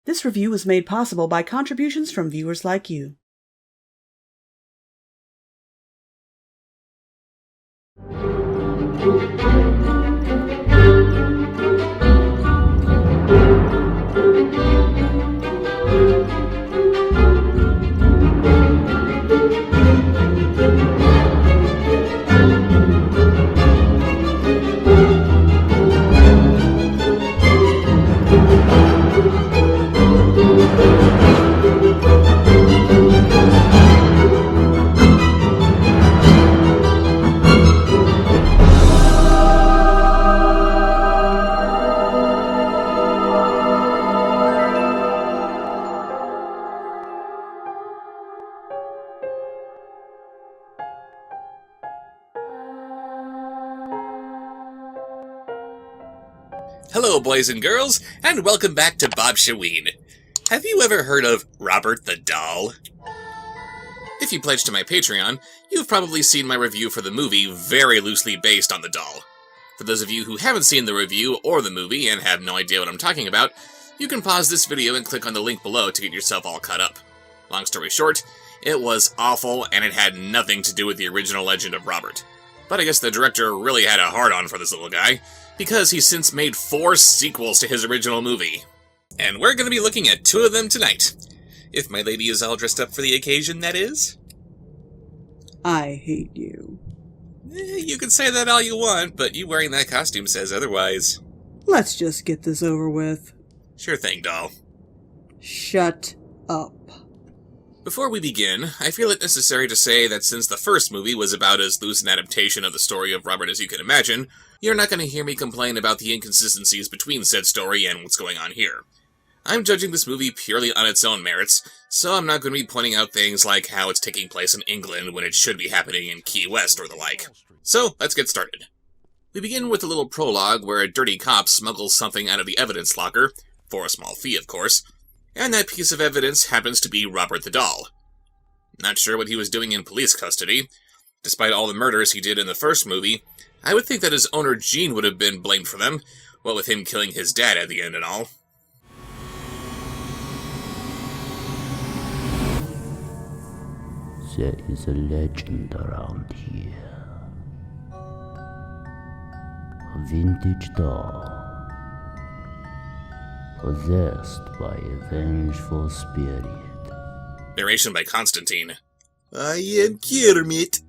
This review was made possible by contributions from viewers like you. Hello, boys and girls, and welcome back to Bob Shaween. Have you ever heard of Robert the Doll? If you pledge to my Patreon, you've probably seen my review for the movie very loosely based on the doll. For those of you who haven't seen the review or the movie and have no idea what I'm talking about, you can pause this video and click on the link below to get yourself all caught up. Long story short, it was awful and it had nothing to do with the original legend of Robert. But I guess the director really had a hard-on for this little guy, because he's since made 4 sequels to his original movie. And we're going to be looking at 2 of them tonight. If my lady is all dressed up for the occasion, that is. I hate you. You can say that all you want, but you wearing that costume says otherwise. Let's just get this over with. Sure thing, doll. Shut up. Before we begin, I feel it necessary to say that since the first movie was about as loose an adaptation of the story of Robert as you can imagine, you're not going to hear me complain about the inconsistencies between said story and what's going on here. I'm judging this movie purely on its own merits, so I'm not going to be pointing out things like how it's taking place in England when it should be happening in Key West or the like. So, let's get started. We begin with a little prologue where a dirty cop smuggles something out of the evidence locker, for a small fee of course, and that piece of evidence happens to be Robert the Doll. Not sure what he was doing in police custody. Despite all the murders he did in the first movie, I would think that his owner Gene would have been blamed for them, what with him killing his dad at the end and all. There is a legend around here. A vintage doll, possessed by a vengeful spirit. Narration by Constantine. I am Kermit.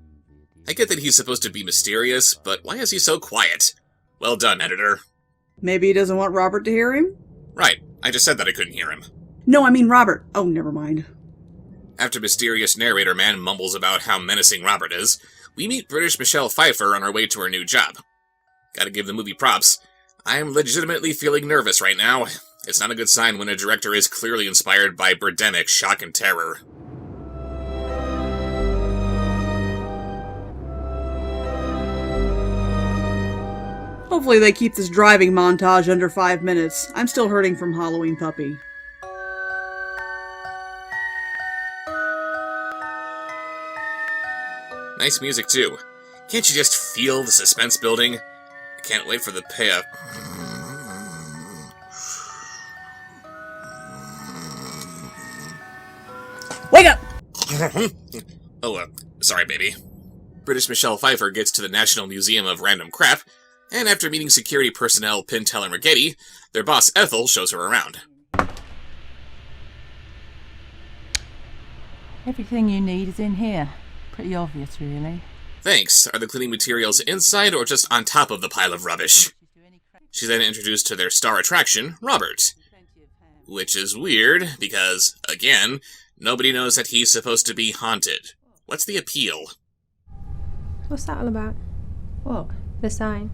I get that he's supposed to be mysterious, but why is he so quiet? Well done, editor. Maybe he doesn't want Robert to hear him? Right, I just said that I couldn't hear him. No, I mean Robert. Oh, never mind. After mysterious narrator man mumbles about how menacing Robert is, we meet British Michelle Pfeiffer on her way to her new job. Gotta give the movie props. I'm legitimately feeling nervous right now. It's not a good sign when a director is clearly inspired by Birdemic shock and terror. Hopefully they keep this driving montage under 5 minutes. I'm still hurting from Halloween Puppy. Nice music, too. Can't you just feel the suspense building? I can't wait for the payoff. Wake up! Sorry, baby. British Michelle Pfeiffer gets to the National Museum of Random Crap, and after meeting security personnel Pintel and Rigetti, their boss Ethel shows her around. Everything you need is in here. Pretty obvious, really. Thanks. Are the cleaning materials inside or just on top of the pile of rubbish? She's then introduced to their star attraction, Robert. Which is weird, because, again, nobody knows that he's supposed to be haunted. What's the appeal? What's that all about? What? The sign.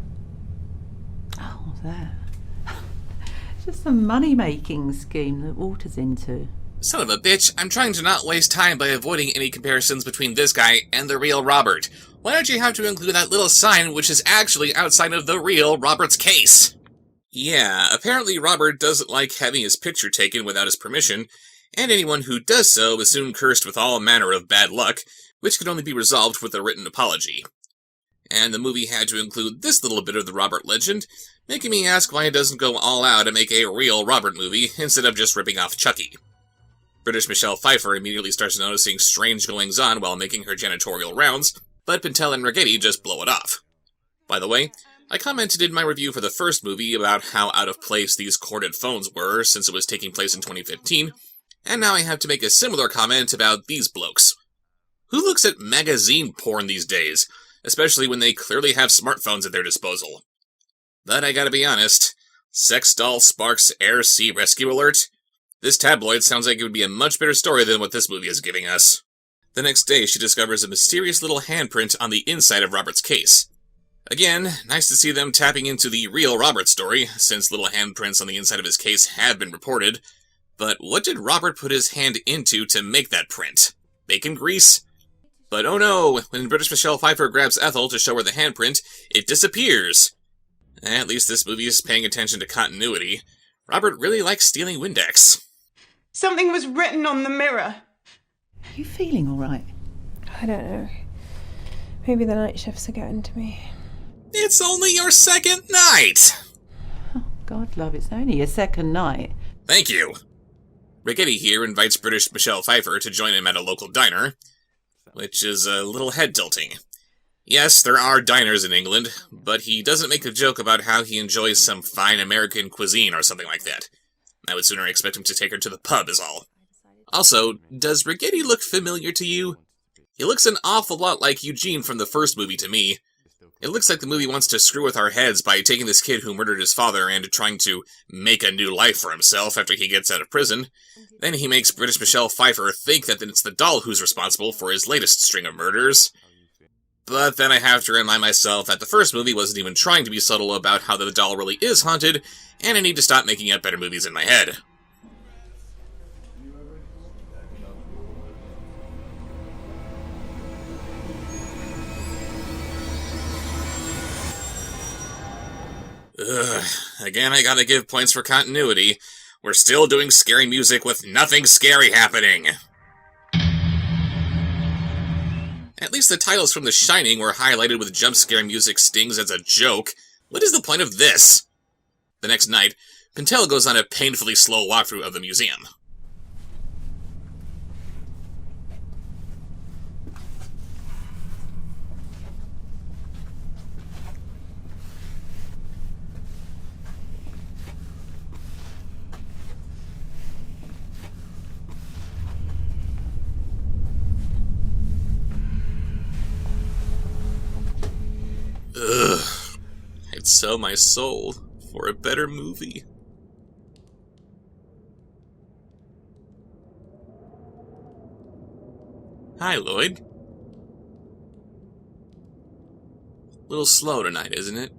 Oh, that. It's just a money-making scheme that Walter's into. Son of a bitch, I'm trying to not waste time by avoiding any comparisons between this guy and the real Robert. Why don't you have to include that little sign which is actually outside of the real Robert's case? Yeah, apparently Robert doesn't like having his picture taken without his permission, and anyone who does so is soon cursed with all manner of bad luck, which could only be resolved with a written apology. And the movie had to include this little bit of the Robert legend, making me ask why it doesn't go all out and make a real Robert movie instead of just ripping off Chucky. British Michelle Pfeiffer immediately starts noticing strange goings-on while making her janitorial rounds, but Pintel and Rigetti just blow it off. By the way, I commented in my review for the first movie about how out of place these corded phones were since it was taking place in 2015, and now I have to make a similar comment about these blokes. Who looks at magazine porn these days, especially when they clearly have smartphones at their disposal? But I gotta be honest, sex doll sparks air sea rescue alert? This tabloid sounds like it would be a much better story than what this movie is giving us. The next day, she discovers a mysterious little handprint on the inside of Robert's case. Again, nice to see them tapping into the real Robert story, since little handprints on the inside of his case have been reported. But what did Robert put his hand into to make that print? Bacon grease? But oh no, when British Michelle Pfeiffer grabs Ethel to show her the handprint, it disappears. At least this movie is paying attention to continuity. Robert really likes stealing Windex. Something was written on the mirror. Are you feeling all right? I don't know. Maybe the night shifts are getting to me. It's only your second night! Oh, God, love, it's only your second night. Thank you. Rigetti here invites British Michelle Pfeiffer to join him at a local diner, which is a little head-tilting. Yes, there are diners in England, but he doesn't make a joke about how he enjoys some fine American cuisine or something like that. I would sooner expect him to take her to the pub is all. Also, does Rigetti look familiar to you? He looks an awful lot like Eugene from the first movie to me. It looks like the movie wants to screw with our heads by taking this kid who murdered his father and trying to make a new life for himself after he gets out of prison. Then he makes British Michelle Pfeiffer think that it's the doll who's responsible for his latest string of murders. But then I have to remind myself that the first movie wasn't even trying to be subtle about how the doll really is haunted, and I need to stop making up better movies in my head. Ugh, again I gotta give points for continuity. We're still doing scary music with nothing scary happening. At least the titles from The Shining were highlighted with jump scare music stings as a joke. What is the point of this? The next night, Pintel goes on a painfully slow walkthrough of the museum. Ugh. I'd sell my soul for a better movie. Hi, Lloyd. A little slow tonight, isn't it?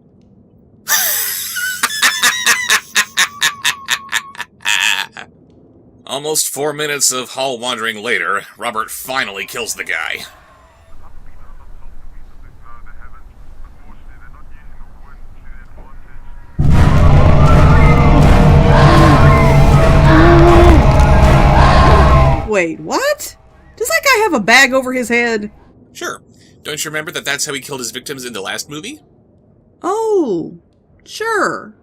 Almost 4 minutes of hall wandering later, Robert finally kills the guy. Wait, what? Does that guy have a bag over his head? Sure. Don't you remember that that's how he killed his victims in the last movie? Oh, sure.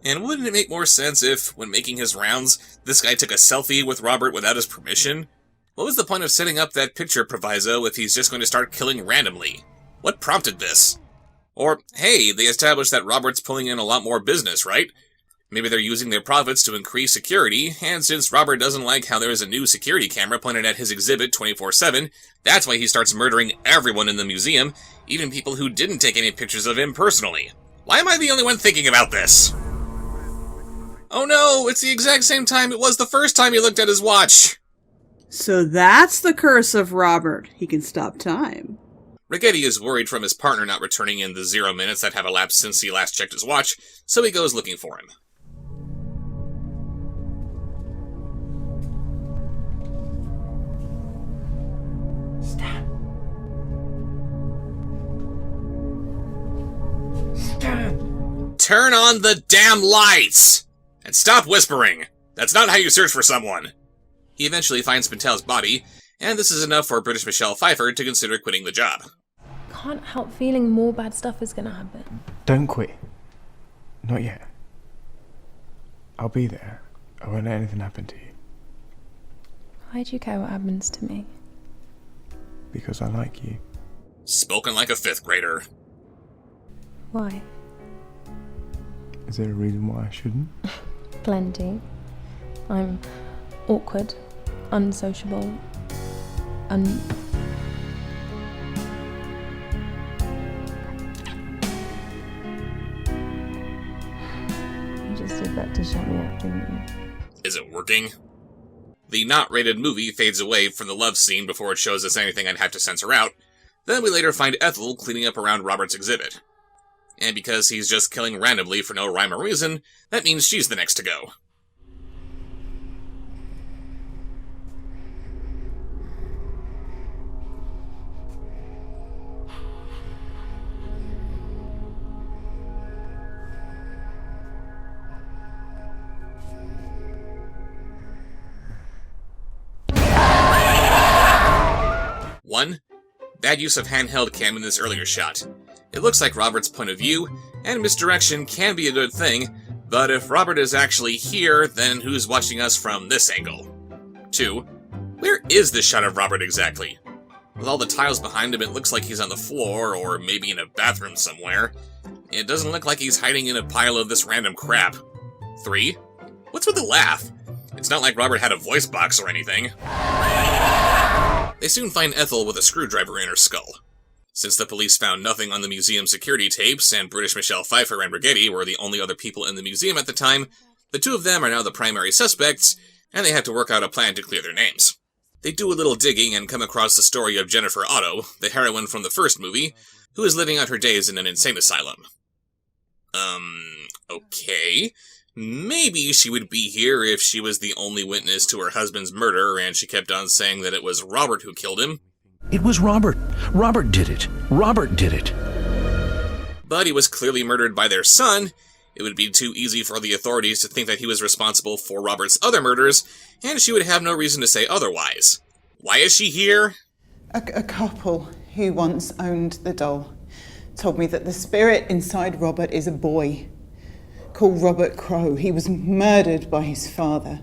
And wouldn't it make more sense if, when making his rounds, this guy took a selfie with Robert without his permission? What was the point of setting up that picture proviso if he's just going to start killing randomly? What prompted this? Or, hey, they established that Robert's pulling in a lot more business, right? Maybe they're using their profits to increase security, and since Robert doesn't like how there is a new security camera pointed at his exhibit 24/7, that's why he starts murdering everyone in the museum, even people who didn't take any pictures of him personally. Why am I the only one thinking about this? Oh no, it's the exact same time it was the first time he looked at his watch! So that's the curse of Robert. He can stop time. Rigetti is worried from his partner not returning in the 0 minutes that have elapsed since he last checked his watch, so he goes looking for him. Turn on the damn lights! And stop whispering! That's not how you search for someone! He eventually finds Pintel's body, and this is enough for British Michelle Pfeiffer to consider quitting the job. can't help feeling more bad stuff is gonna happen. Don't quit. Not yet. I'll be there. I won't let anything happen to you. Why do you care what happens to me? Because I like you. Spoken like a 5th grader. Why? Is there a reason why I shouldn't? Plenty. I'm awkward, unsociable, You just did that to shut me up, didn't you? Is it working? The not-rated movie fades away from the love scene before it shows us anything I'd have to censor out. Then we later find Ethel cleaning up around Robert's exhibit. And because he's just killing randomly for no rhyme or reason, that means she's the next to go. One, bad use of handheld cam in this earlier shot. It looks like Robert's point of view, and misdirection can be a good thing, but if Robert is actually here, then who's watching us from this angle? 2, where is this shot of Robert exactly? With all the tiles behind him, it looks like he's on the floor, or maybe in a bathroom somewhere. It doesn't look like he's hiding in a pile of this random crap. 3, what's with the laugh? It's not like Robert had a voice box or anything. They soon find Ethel with a screwdriver in her skull. Since the police found nothing on the museum security tapes, and British Michelle Pfeiffer and Brigetti were the only other people in the museum at the time, the two of them are now the primary suspects, and they have to work out a plan to clear their names. They do a little digging and come across the story of Jennifer Otto, the heroine from the first movie, who is living out her days in an insane asylum. Okay. Maybe she would be here if she was the only witness to her husband's murder and she kept on saying that it was Robert who killed him. It was Robert. Robert did it. Robert did it. But he was clearly murdered by their son. It would be too easy for the authorities to think that he was responsible for Robert's other murders, and she would have no reason to say otherwise. Why is she here? A couple who once owned the doll told me that the spirit inside Robert is a boy called Robert Crow. He was murdered by his father.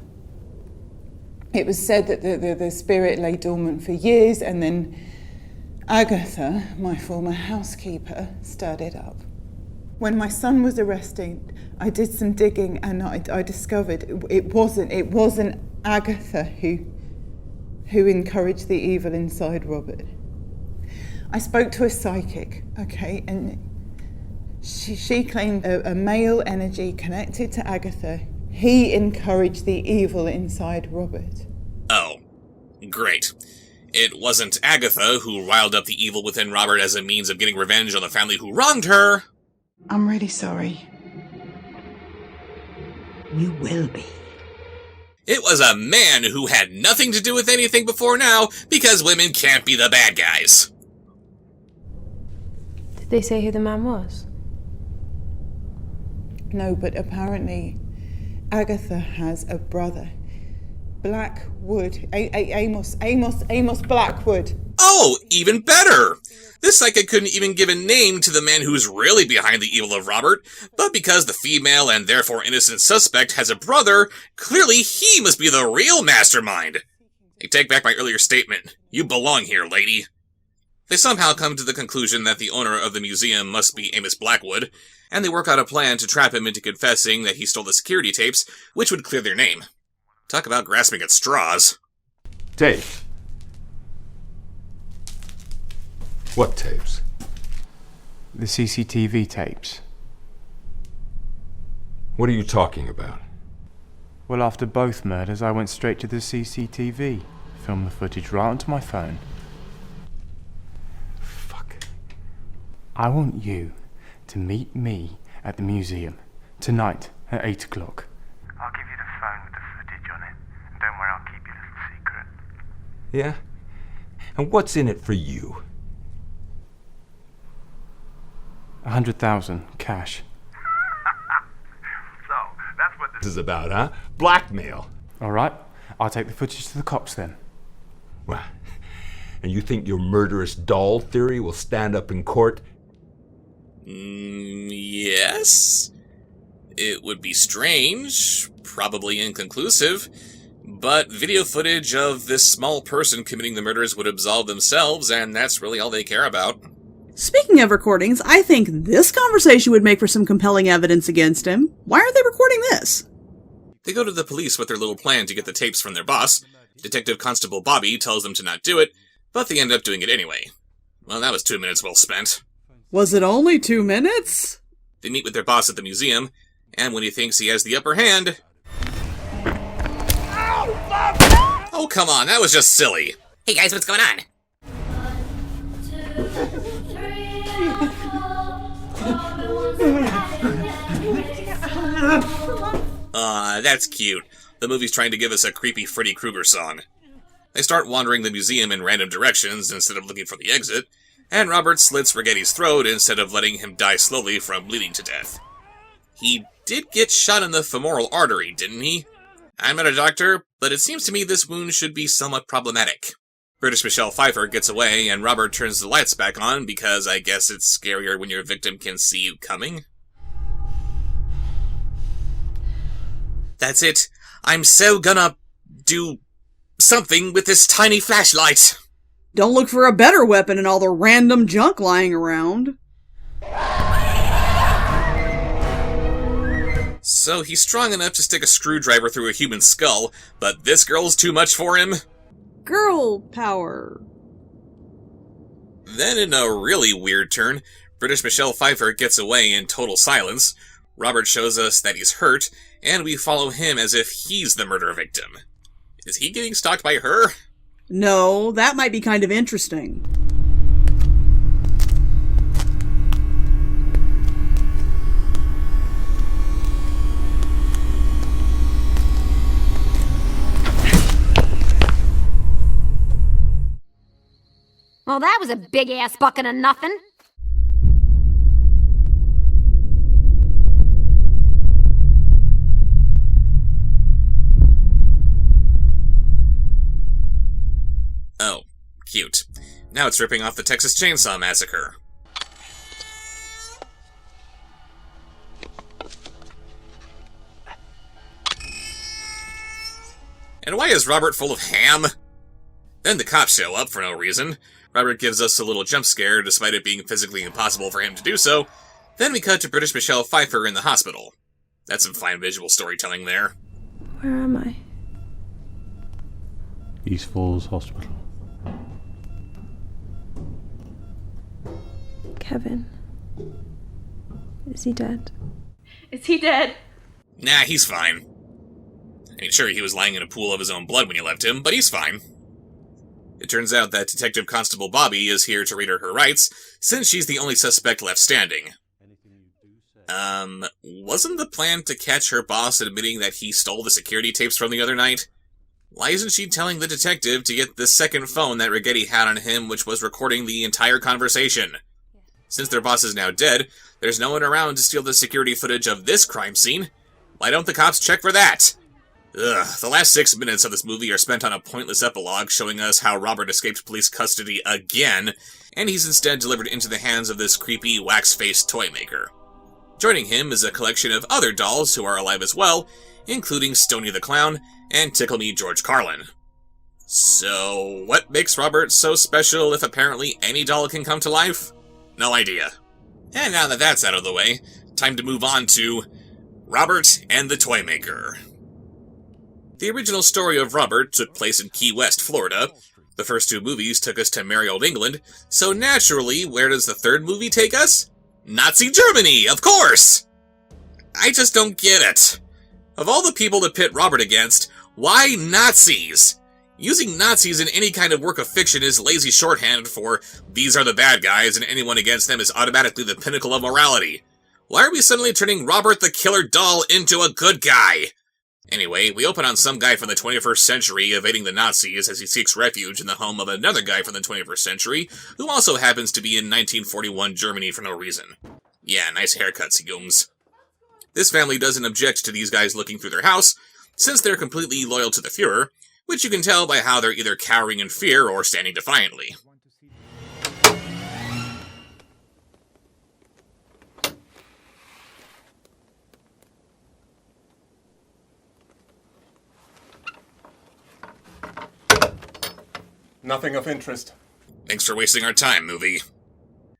It was said that the spirit lay dormant for years, and then Agatha, my former housekeeper, stirred it up. When my son was arrested, I did some digging, and I discovered it wasn't Agatha who encouraged the evil inside Robert. I spoke to a psychic, okay, and she claimed a male energy connected to Agatha. He encouraged the evil inside Robert. Oh, great. It wasn't Agatha who riled up the evil within Robert as a means of getting revenge on the family who wronged her. I'm really sorry. You will be. It was a man who had nothing to do with anything before now, because women can't be the bad guys. Did they say who the man was? No, but apparently Agatha has a brother. Blackwood. Amos Blackwood. Oh, even better! This psychic couldn't even give a name to the man who's really behind the evil of Robert, but because the female and therefore innocent suspect has a brother, clearly he must be the real mastermind. I take back my earlier statement. You belong here, lady. They somehow come to the conclusion that the owner of the museum must be Amos Blackwood, and they work out a plan to trap him into confessing that he stole the security tapes, which would clear their name. Talk about grasping at straws. Tapes? What tapes? The CCTV tapes. What are you talking about? Well, after both murders, I went straight to the CCTV. Filmed the footage right onto my phone. Fuck. I want you to meet me at the museum tonight at 8 o'clock. I'll give you the phone with the footage on it. And don't worry, I'll keep your little secret. Yeah? And what's in it for you? 100,000 cash. So, that's what This is about, huh? Blackmail. All right, I'll take the footage to the cops then. Well, and you think your murderous doll theory will stand up in court? Yes. It would be strange, probably inconclusive, but video footage of this small person committing the murders would absolve themselves, and that's really all they care about. Speaking of recordings, I think this conversation would make for some compelling evidence against him. Why aren't they recording this? They go to the police with their little plan to get the tapes from their boss. Detective Constable Bobby tells them to not do it, but they end up doing it anyway. Well, that was 2 minutes well spent. Was it only 2 minutes? They meet with their boss at the museum, and when he thinks he has the upper hand... Oh, come on, that was just silly. Hey guys, what's going on? That's cute. The movie's trying to give us a creepy Freddy Krueger song. They start wandering the museum in random directions instead of looking for the exit, and Robert slits Rigetti's throat instead of letting him die slowly from bleeding to death. He did get shot in the femoral artery, didn't he? I'm not a doctor, but it seems to me this wound should be somewhat problematic. British Michelle Pfeiffer gets away, and Robert turns the lights back on because I guess it's scarier when your victim can see you coming. That's it. I'm so gonna do something with this tiny flashlight. Don't look for a better weapon in all the random junk lying around. So he's strong enough to stick a screwdriver through a human skull, but this girl's too much for him? Girl power. Then in a really weird turn, British Michelle Pfeiffer gets away in total silence. Robert shows us that he's hurt, and we follow him as if he's the murder victim. Is he getting stalked by her? No, that might be kind of interesting. Well, that was a big-ass bucket of nothing. Oh, cute. Now it's ripping off the Texas Chainsaw Massacre. And why is Robert full of ham? Then the cops show up for no reason. Robert gives us a little jump scare, despite it being physically impossible for him to do so. Then we cut to British Michelle Pfeiffer in the hospital. That's some fine visual storytelling there. Where am I? East Falls Hospital. Kevin. Is he dead? Is he dead? Nah, he's fine. I mean, sure, he was lying in a pool of his own blood when you left him, but he's fine. It turns out that Detective Constable Bobby is here to read her rights, since she's the only suspect left standing. Wasn't the plan to catch her boss admitting that he stole the security tapes from the other night? Why isn't she telling the detective to get the second phone that Rigetti had on him, which was recording the entire conversation? Since their boss is now dead, there's no one around to steal the security footage of this crime scene. Why don't the cops check for that? Ugh, the last 6 minutes of this movie are spent on a pointless epilogue showing us how Robert escaped police custody again, and he's instead delivered into the hands of this creepy, wax-faced toy maker. Joining him is a collection of other dolls who are alive as well, including Stony the Clown and Tickle Me George Carlin. So, what makes Robert so special if apparently any doll can come to life? No idea. And now that that's out of the way, time to move on to Robert and the Toy Maker. The original story of Robert took place in Key West, Florida. The first two movies took us to merry old England, so naturally, where does the third movie take us? Nazi Germany, of course! I just don't get it. Of all the people to pit Robert against, why Nazis? Using Nazis in any kind of work of fiction is lazy shorthand for these are the bad guys and anyone against them is automatically the pinnacle of morality. Why are we suddenly turning Robert the Killer Doll into a good guy? Anyway, we open on some guy from the 21st century evading the Nazis as he seeks refuge in the home of another guy from the 21st century, who also happens to be in 1941 Germany for no reason. Yeah, nice haircuts, Yums. This family doesn't object to these guys looking through their house, since they're completely loyal to the Fuhrer, which you can tell by how they're either cowering in fear or standing defiantly. Nothing of interest. Thanks for wasting our time, movie.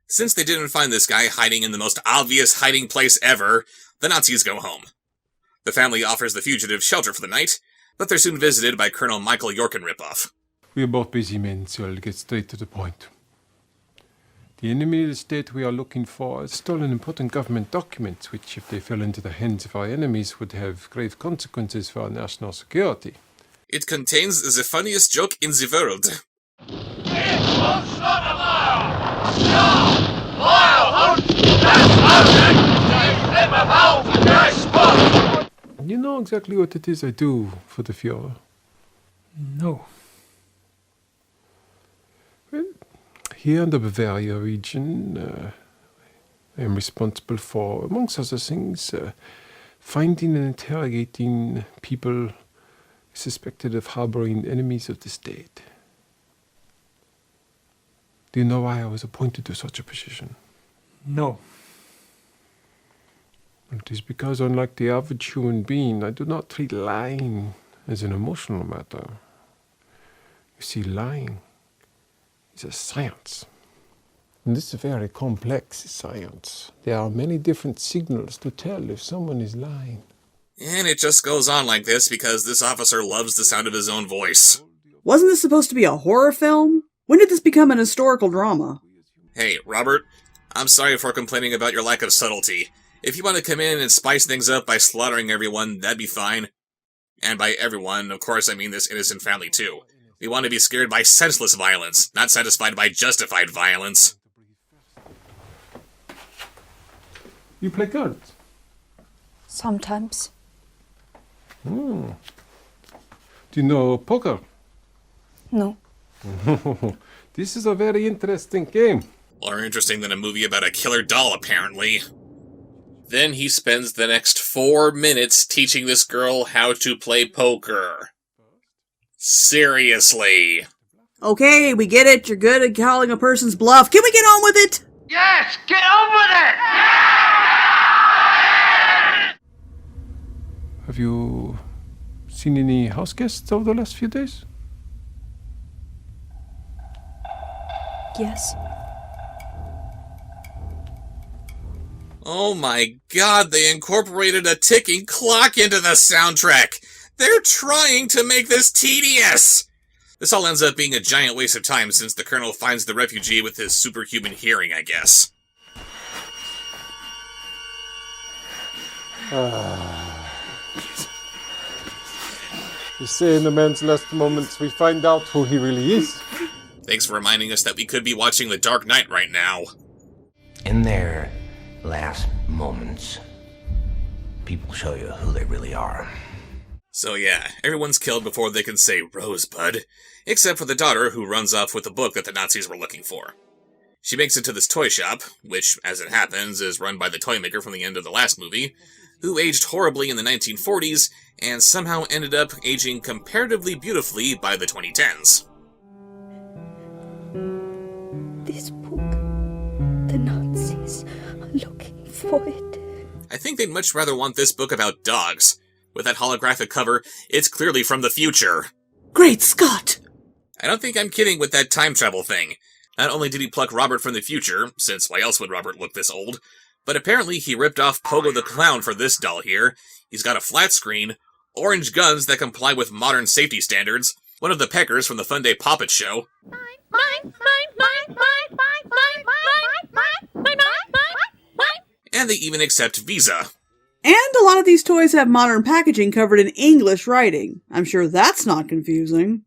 Since they didn't find this guy hiding in the most obvious hiding place ever, the Nazis go home. The family offers the fugitive shelter for the night, but they're soon visited by Colonel Michael Yorkin ripoff. We are both busy men, so I'll get straight to the point. The enemy of the state we are looking for has stolen important government documents, which, if they fell into the hands of our enemies, would have grave consequences for our national security. It contains the funniest joke in the world. You know exactly what it is I do for the Führer? No. Well, here in the Bavaria region, I am responsible for, amongst other things, finding and interrogating people suspected of harboring enemies of the state. Do you know why I was appointed to such a position? No. It is because, unlike the average human being, I do not treat lying as an emotional matter. You see, lying is a science. And this is a very complex science. There are many different signals to tell if someone is lying. And it just goes on like this because this officer loves the sound of his own voice. Wasn't this supposed to be a horror film? When did this become an historical drama? Hey, Robert, I'm sorry for complaining about your lack of subtlety. If you want to come in and spice things up by slaughtering everyone, that'd be fine. And by everyone, of course, I mean this innocent family too. We want to be scared by senseless violence, not satisfied by justified violence. You play cards? Sometimes. Do you know poker? No. This is a very interesting game. More interesting than a movie about a killer doll, apparently. Then he spends the next 4 minutes teaching this girl how to play poker. Seriously. Okay, we get it. You're good at calling a person's bluff. Can we get on with it? Yes, get on with it! Have you seen any house guests over the last few days? Yes. Oh my god, they incorporated a ticking clock into the soundtrack! They're trying to make this tedious! This all ends up being a giant waste of time since the colonel finds the refugee with his superhuman hearing, I guess. You say in the man's last moments we find out who he really is. Thanks for reminding us that we could be watching The Dark Knight right now. In their last moments, people show you who they really are. So yeah, everyone's killed before they can say Rosebud, except for the daughter who runs off with the book that the Nazis were looking for. She makes it to this toy shop, which, as it happens, is run by the toy maker from the end of the last movie, who aged horribly in the 1940s and somehow ended up aging comparatively beautifully by the 2010s. This book, the Nazis are looking for it. I think they'd much rather want this book about dogs. With that holographic cover, it's clearly from the future. Great Scott! I don't think I'm kidding with that time travel thing. Not only did he pluck Robert from the future, since why else would Robert look this old, but apparently he ripped off Pogo the Clown for this doll here. He's got a flat screen, orange guns that comply with modern safety standards, one of the peckers from the Fun Day Puppet Show, and they even accept Visa. And a lot of these toys have modern packaging covered in English writing. I'm sure that's not confusing.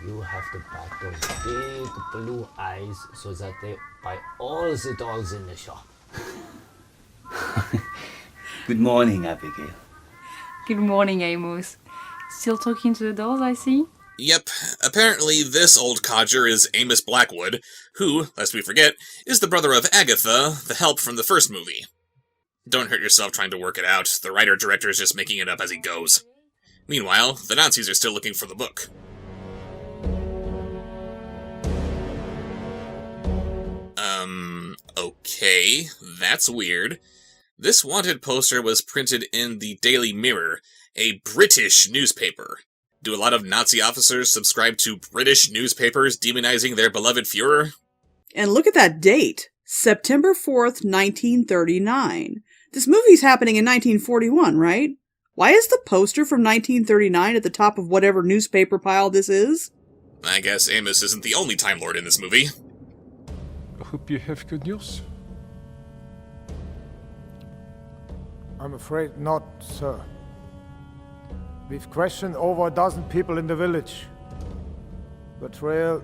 You have to pat those big blue eyes so that they buy all the dolls in the shop. Good morning, Abigail. Good morning, Amos. Still talking to the dolls, I see? Yep, apparently this old codger is Amos Blackwood, who, lest we forget, is the brother of Agatha, the help from the first movie. Don't hurt yourself trying to work it out, the writer-director is just making it up as he goes. Meanwhile, the Nazis are still looking for the book. Okay, that's weird. This wanted poster was printed in the Daily Mirror, a British newspaper. Do a lot of Nazi officers subscribe to British newspapers demonizing their beloved Führer? And look at that date. September 4th, 1939. This movie's happening in 1941, right? Why is the poster from 1939 at the top of whatever newspaper pile this is? I guess Amos isn't the only Time Lord in this movie. Hope you have good news. I'm afraid not, sir. We've questioned over a dozen people in the village. The trail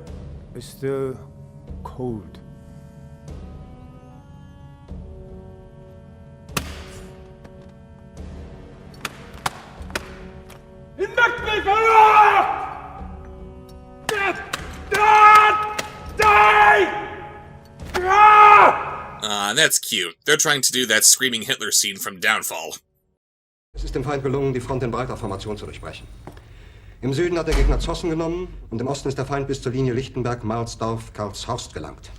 is still cold. That's cute. They're trying to do that screaming Hitler scene from Downfall. Es ist dem Feind gelungen, die Front in breiter Formation zu durchbrechen. Im Süden hat der Gegner Zossen genommen und im Osten ist der Feind bis zur Linie Lichtenberg, Marsdorf, Karlshorst gelangt.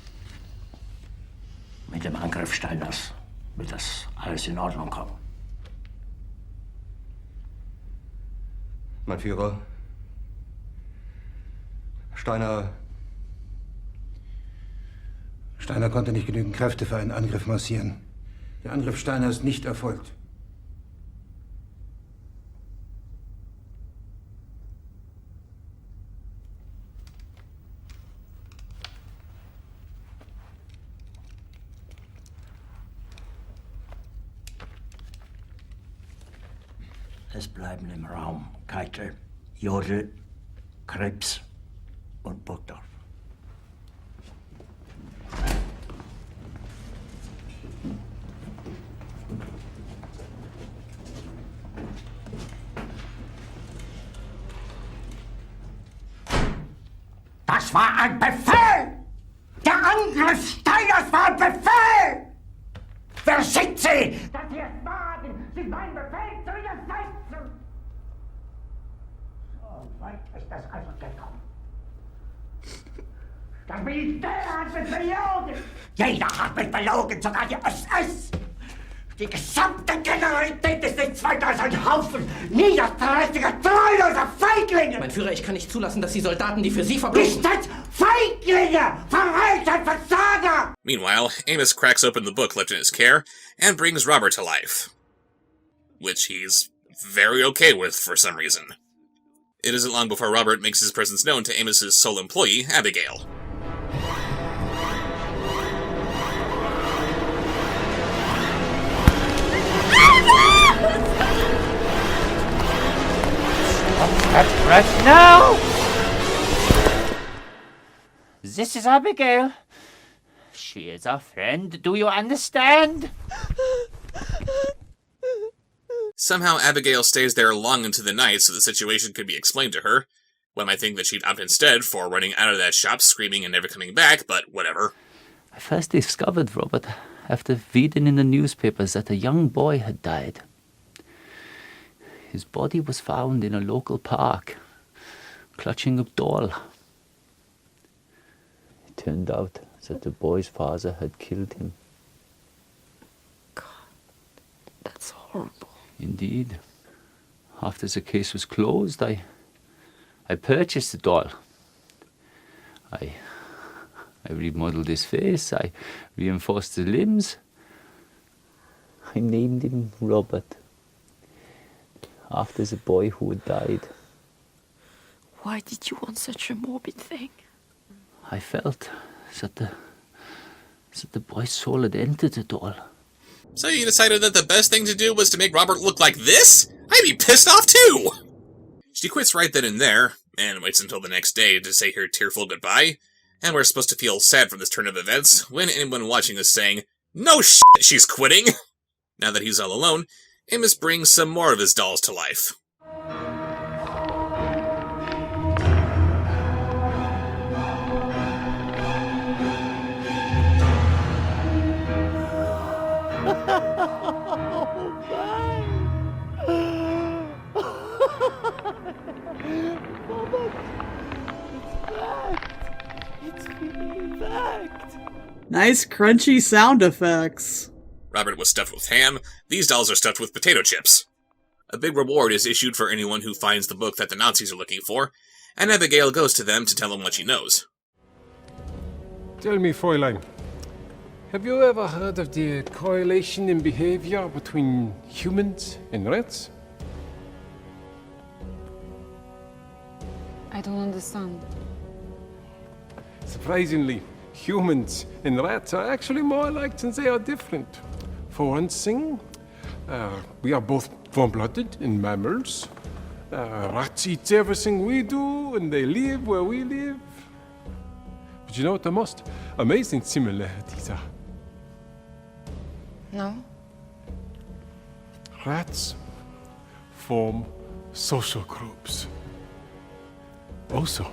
Mit dem Angriff Steiners wird das alles in Ordnung kommen. Mein Führer, Steiner konnte nicht genügend Kräfte für einen Angriff massieren. Der Angriff Steiner ist nicht erfolgt. Es bleiben im Raum Keitel, Jodl, Krebs und Burgdorf. Das war ein Befehl! Der Angriff Steiners war ein Befehl! Wer schickt Sie? Dass Sie es wagen, sich meinen Befehl zu widersetzen! So weit ist das also gekommen. Das Militär hat mich belogen! Jeder hat mich belogen, sogar die SS! Die gesamte Generalität ist nichts weiter als ein Haufen niederträchtiger, treuloser Feiglinge! Mein Führer, ich kann nicht zulassen, dass die Soldaten, die für Sie verbringen... Nicht als Feiglinge! Verreiter, Versager! Meanwhile, Amos cracks open the book left in his care and brings Robert to life. Which he's very okay with for some reason. It isn't long before Robert makes his presence known to Amos's sole employee, Abigail. Right now! This is Abigail. She is a friend, do you understand? Somehow Abigail stays there long into the night so the situation could be explained to her. One might think that she'd opt instead for running out of that shop screaming and never coming back, but whatever. I first discovered Robert after reading in the newspapers that a young boy had died. His body was found in a local park, clutching a doll. It turned out that the boy's father had killed him. God, that's horrible. Indeed. After the case was closed, I purchased the doll. I remodeled his face, I reinforced the limbs. I named him Robert, after the boy who had died. Why did you want such a morbid thing? I felt that the boy's soul had entered the doll. So you decided that the best thing to do was to make Robert look like this? I'd be pissed off too! She quits right then and there, and waits until the next day to say her tearful goodbye, and we're supposed to feel sad for this turn of events, when anyone watching is saying, "No shit, she's quitting!" Now that he's all alone, Amos brings some more of his dolls to life. Nice crunchy sound effects. Robert was stuffed with ham, these dolls are stuffed with potato chips. A big reward is issued for anyone who finds the book that the Nazis are looking for, and Abigail goes to them to tell them what she knows. Tell me, Fräulein, have you ever heard of the correlation in behavior between humans and rats? I don't understand. Surprisingly, humans and rats are actually more alike than they are different. For one thing, we are both warm-blooded and mammals. Rats eat everything we do, and they live where we live. But you know what the most amazing similarities are? No? Rats form social groups. Also,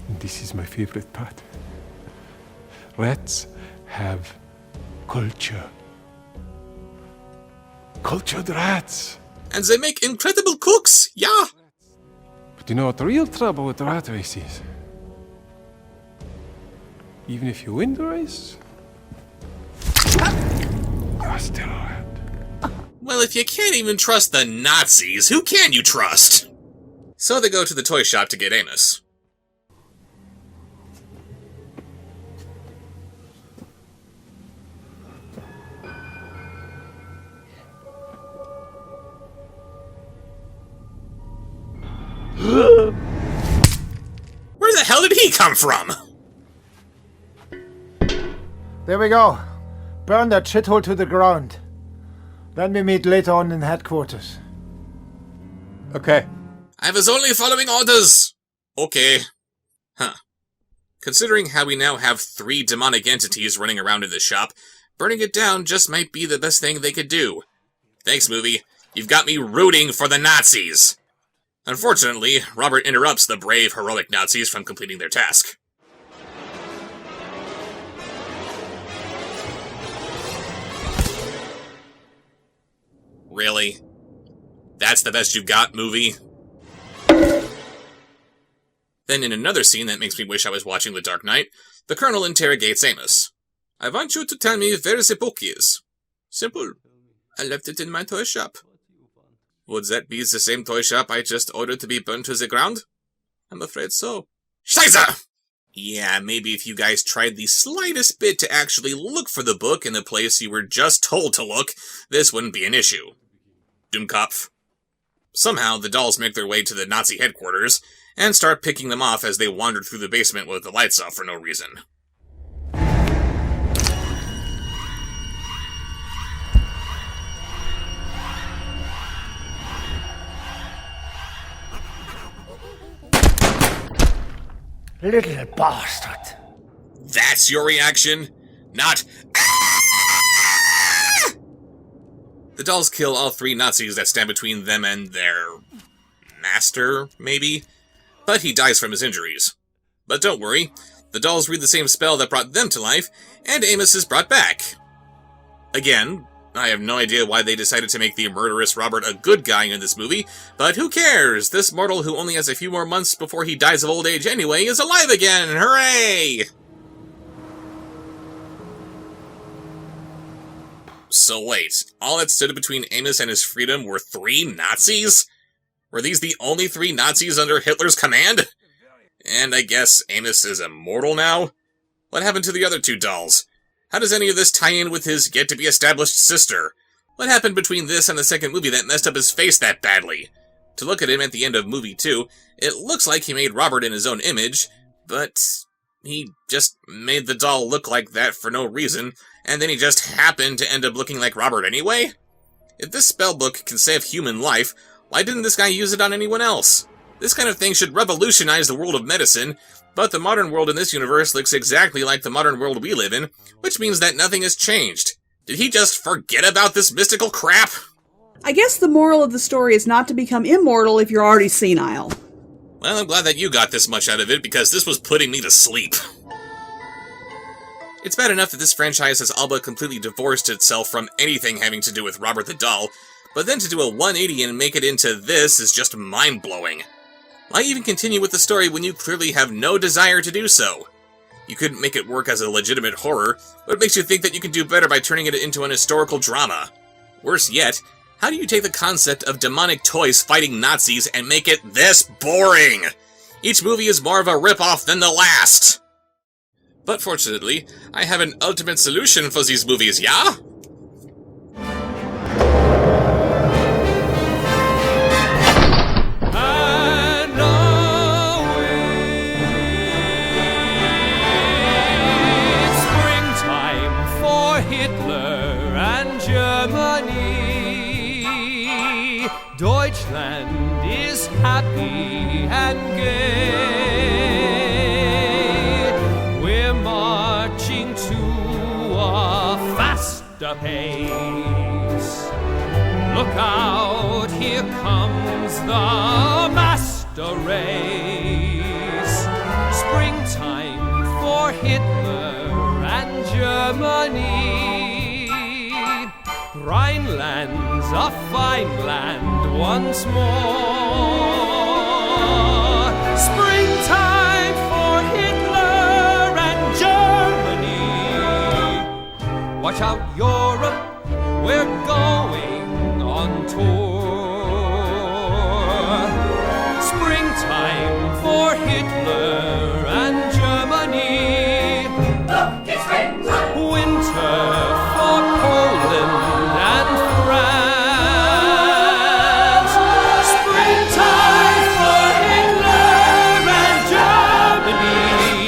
and this is my favorite part, rats have culture. Cultured rats. And they make incredible cooks, yeah! But you know what the real trouble with the rat race is? Even if you win the race, you're still a rat. Well, if you can't even trust the Nazis, who can you trust? So they go to the toy shop to get Amos. Where the hell did he come from? There we go. Burn that shithole to the ground. Then we meet later on in headquarters. Okay. I was only following orders. Okay. Huh. Considering how we now have 3 demonic entities running around in the shop, burning it down just might be the best thing they could do. Thanks, movie. You've got me rooting for the Nazis. Unfortunately, Robert interrupts the brave, heroic Nazis from completing their task. Really? That's the best you've got, movie? Then in another scene that makes me wish I was watching The Dark Knight, the Colonel interrogates Amos. I want you to tell me where the book is. Simple. I left it in my toy shop. Would that be the same toy shop I just ordered to be burned to the ground? I'm afraid so. Scheiße! Yeah, maybe if you guys tried the slightest bit to actually look for the book in the place you were just told to look, this wouldn't be an issue. Dummkopf. Somehow, the dolls make their way to the Nazi headquarters, and start picking them off as they wander through the basement with the lights off for no reason. Little bastard. That's your reaction? Not The dolls kill all 3 Nazis that stand between them and their master, maybe? But he dies from his injuries. But don't worry, the dolls read the same spell that brought them to life, and Amos is brought back. Again, I have no idea why they decided to make the murderous Robert a good guy in this movie, but who cares? This mortal who only has a few more months before he dies of old age anyway is alive again! Hooray! So wait, all that stood between Amos and his freedom were 3 Nazis? Were these the only 3 Nazis under Hitler's command? And I guess Amos is immortal now? What happened to the other 2 dolls? How does any of this tie in with his yet-to-be-established sister? What happened between this and the second movie that messed up his face that badly? To look at him at the end of movie 2, it looks like he made Robert in his own image, but he just made the doll look like that for no reason, and then he just happened to end up looking like Robert anyway? If this spellbook can save human life, why didn't this guy use it on anyone else? This kind of thing should revolutionize the world of medicine, but the modern world in this universe looks exactly like the modern world we live in, which means that nothing has changed. Did he just forget about this mystical crap? I guess the moral of the story is not to become immortal if you're already senile. Well, I'm glad that you got this much out of it, because this was putting me to sleep. It's bad enough that this franchise has all but completely divorced itself from anything having to do with Robert the Doll, but then to do a 180 and make it into this is just mind-blowing. Why even continue with the story when you clearly have no desire to do so? You couldn't make it work as a legitimate horror, but it makes you think that you can do better by turning it into an historical drama. Worse yet, how do you take the concept of demonic toys fighting Nazis and make it this boring? Each movie is more of a rip-off than the last. But fortunately, I have an ultimate solution for these movies, yeah? Deutschland is happy and gay. We're marching to a faster pace. Look out, here comes the master race. Springtime for Hitler and Germany. Rhineland's a fine land once more. Springtime for Hitler and Germany. Watch out, Europe, we're going on tour. Springtime for Hitler and Germany. Look, it's springtime. Winter for Poland and France. Springtime for Hitler and Germany.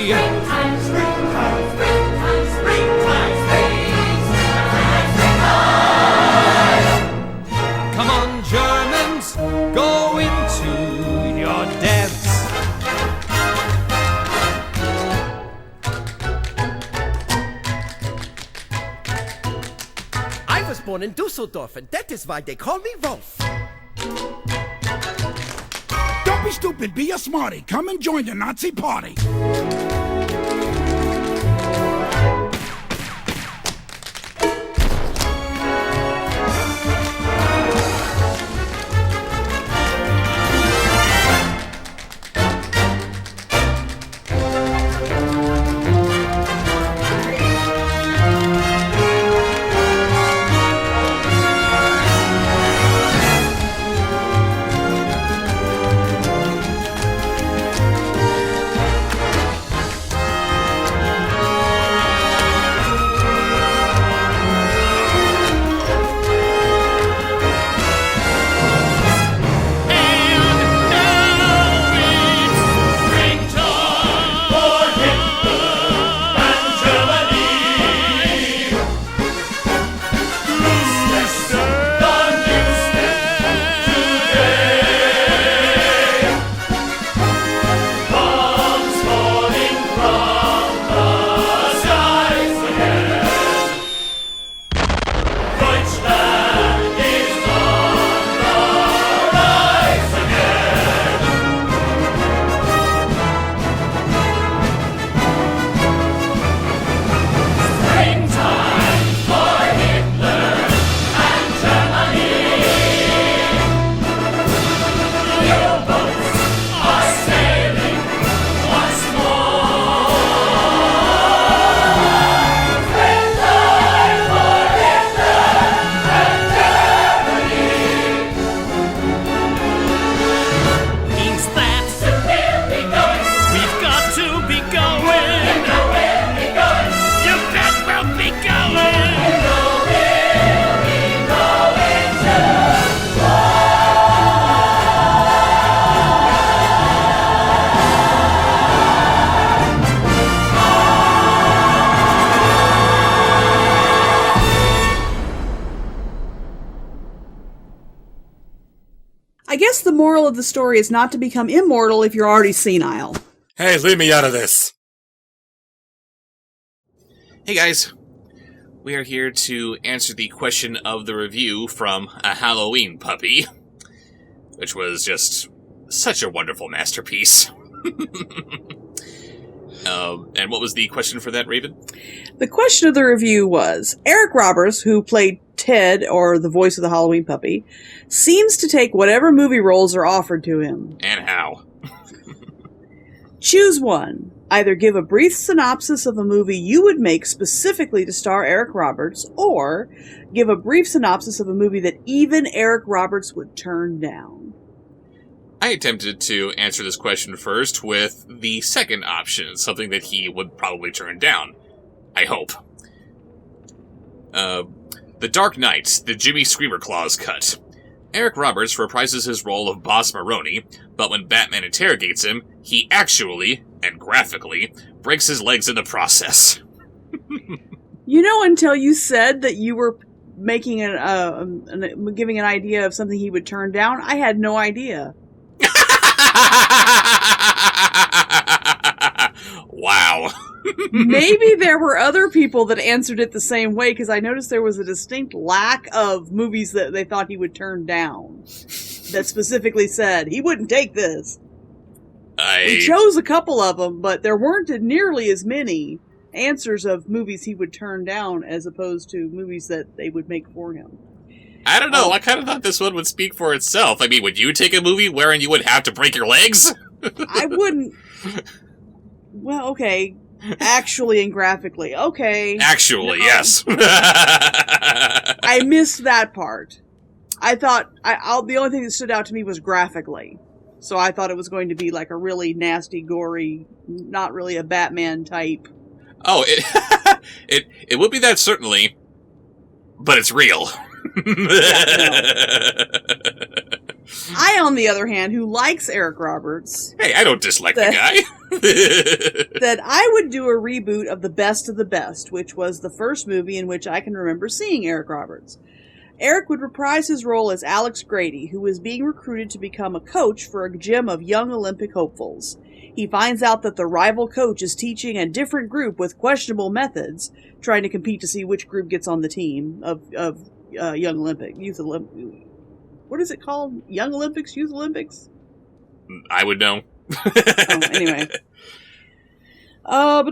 Springtime, springtime, springtime, springtime, springtime. Come on, Germans, go into your dance. I was born in Dusseldorf, and that is why they call me Rolf. Don't be stupid, be a smarty. Come and join the Nazi party. I guess the moral of the story is not to become immortal if you're already senile. Hey, leave me out of this! Hey guys, we are here to answer the question of the review from A Halloween Puppy, which was just such a wonderful masterpiece. And what was the question for that, Raven? The question of the review was, Eric Roberts, who played Ted, or the voice of the Halloween Puppy, seems to take whatever movie roles are offered to him. And how? Choose one. Either give a brief synopsis of a movie you would make specifically to star Eric Roberts, or give a brief synopsis of a movie that even Eric Roberts would turn down. I attempted to answer this question first with the second option, something that he would probably turn down. I hope. The Dark Knight, the Jimmy Screamer Claus cut. Eric Roberts reprises his role of Boss Maroni, but when Batman interrogates him, he actually, and graphically, breaks his legs in the process. You know, until you said that you were making giving an idea of something he would turn down, I had no idea. Wow. Maybe there were other people that answered it the same way, because I noticed there was a distinct lack of movies that they thought he would turn down. That specifically said, he wouldn't take this. We chose a couple of them, but there weren't nearly as many answers of movies he would turn down as opposed to movies that they would make for him. I don't know, I kind of thought this one would speak for itself. I mean, would you take a movie wherein you would have to break your legs? I wouldn't. Well, okay. Actually and graphically. Okay. Actually, yes. I missed that part. I thought, the only thing that stood out to me was graphically. So I thought it was going to be like a really nasty, gory, not really a Batman type. Oh, it would be that certainly, but it's real. I, on the other hand, who likes Eric Roberts... Hey, I don't dislike the guy. that I would do a reboot of The Best of the Best, which was the first movie in which I can remember seeing Eric Roberts. Eric would reprise his role as Alex Grady, who was being recruited to become a coach for a gym of young Olympic hopefuls. He finds out that the rival coach is teaching a different group with questionable methods, trying to compete to see which group gets on the team of Young Olympic, Youth Olympic. What is it called? Young Olympics? Youth Olympics? I would know. Anyway. A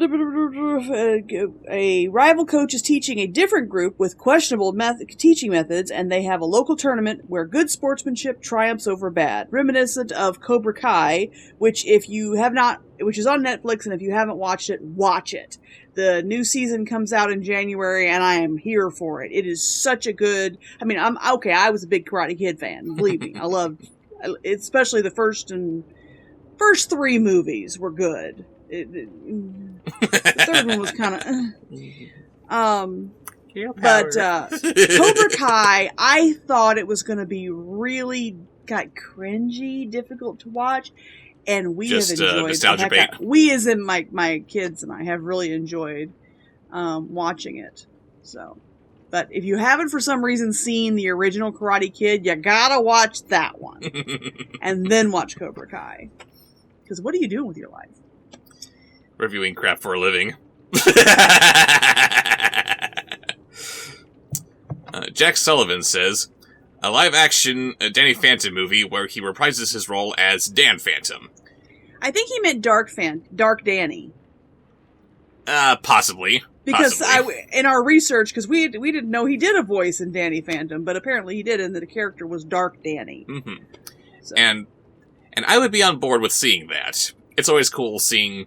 rival coach is teaching a different group with questionable teaching methods, and they have a local tournament where good sportsmanship triumphs over bad, reminiscent of Cobra Kai, which is on Netflix, and if you haven't watched it, watch it. The new season comes out in January, and I am here for it. It is such a good... I mean, I was a big Karate Kid fan, believe me. I loved... Especially the first 3 movies were good. The third one was kind of... But Cobra Kai, I thought it was going to be really cringy, difficult to watch. And we have enjoyed nostalgia bait. We, as in my kids and I, have really enjoyed watching it. So, but if you haven't for some reason seen the original Karate Kid, you gotta watch that one, and then watch Cobra Kai. Because what are you doing with your life? Reviewing crap for a living. Jack Sullivan says, a live-action Danny Phantom movie where he reprises his role as Dan Phantom. I think he meant Dark Danny. Possibly. Because in our research, because we didn't know he did a voice in Danny Phantom, but apparently he did, and that the character was Dark Danny. Mm-hmm. So. And I would be on board with seeing that. It's always cool seeing,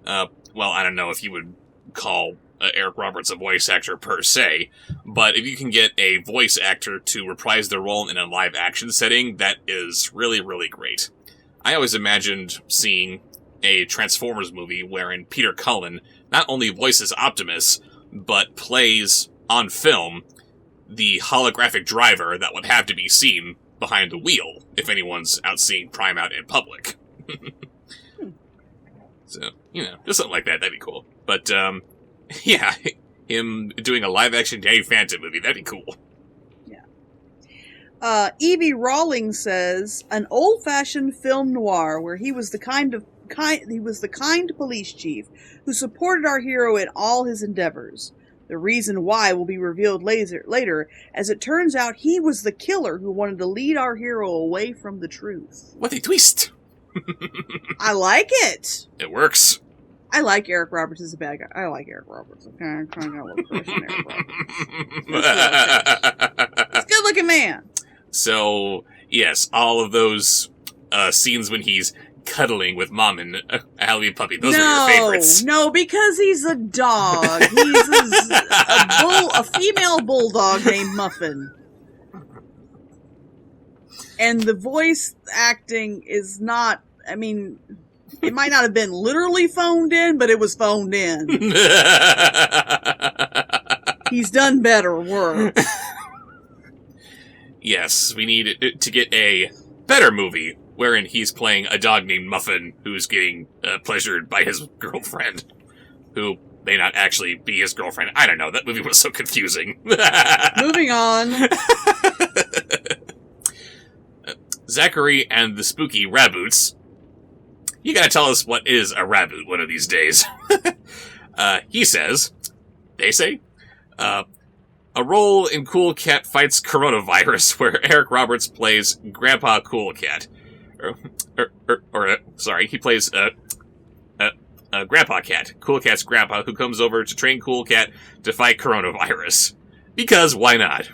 well, I don't know if you would call Eric Roberts a voice actor per se, but if you can get a voice actor to reprise their role in a live action setting, that is really, really great. I always imagined seeing a Transformers movie wherein Peter Cullen not only voices Optimus, but plays, on film, the holographic driver that would have to be seen behind the wheel if anyone's out seeing Prime out in public. So, just something like that, that'd be cool. But, yeah, him doing a live-action Danny Phantom movie, that'd be cool. Yeah. Evie Rawlings says, an old-fashioned film noir where he was the kind police chief who supported our hero in all his endeavors. The reason why will be revealed later, as it turns out he was the killer who wanted to lead our hero away from the truth. What a twist! I like it! It works. I like Eric Roberts as a bad guy. I like Eric Roberts. Okay, I'm kind of got a little crush on Eric Roberts. He's a good-looking man. So, yes, all of those scenes when he's cuddling with Mom and a Halloween puppy. Those are your favorites. No, because he's a dog. He's a female bulldog named Muffin. And the voice acting is not, I mean, it might not have been literally phoned in, but it was phoned in. He's done better work. Yes, we need to get a better movie wherein he's playing a dog named Muffin who's getting pleasured by his girlfriend, who may not actually be his girlfriend. I don't know. That movie was so confusing. Moving on. Zachary and the Spooky Raboots. You gotta tell us what is a raboot one of these days. They say, a role in Cool Cat Fights Coronavirus, where Eric Roberts plays Grandpa Cool Cat. He plays Grandpa Cat, Cool Cat's grandpa, who comes over to train Cool Cat to fight coronavirus. Because why not?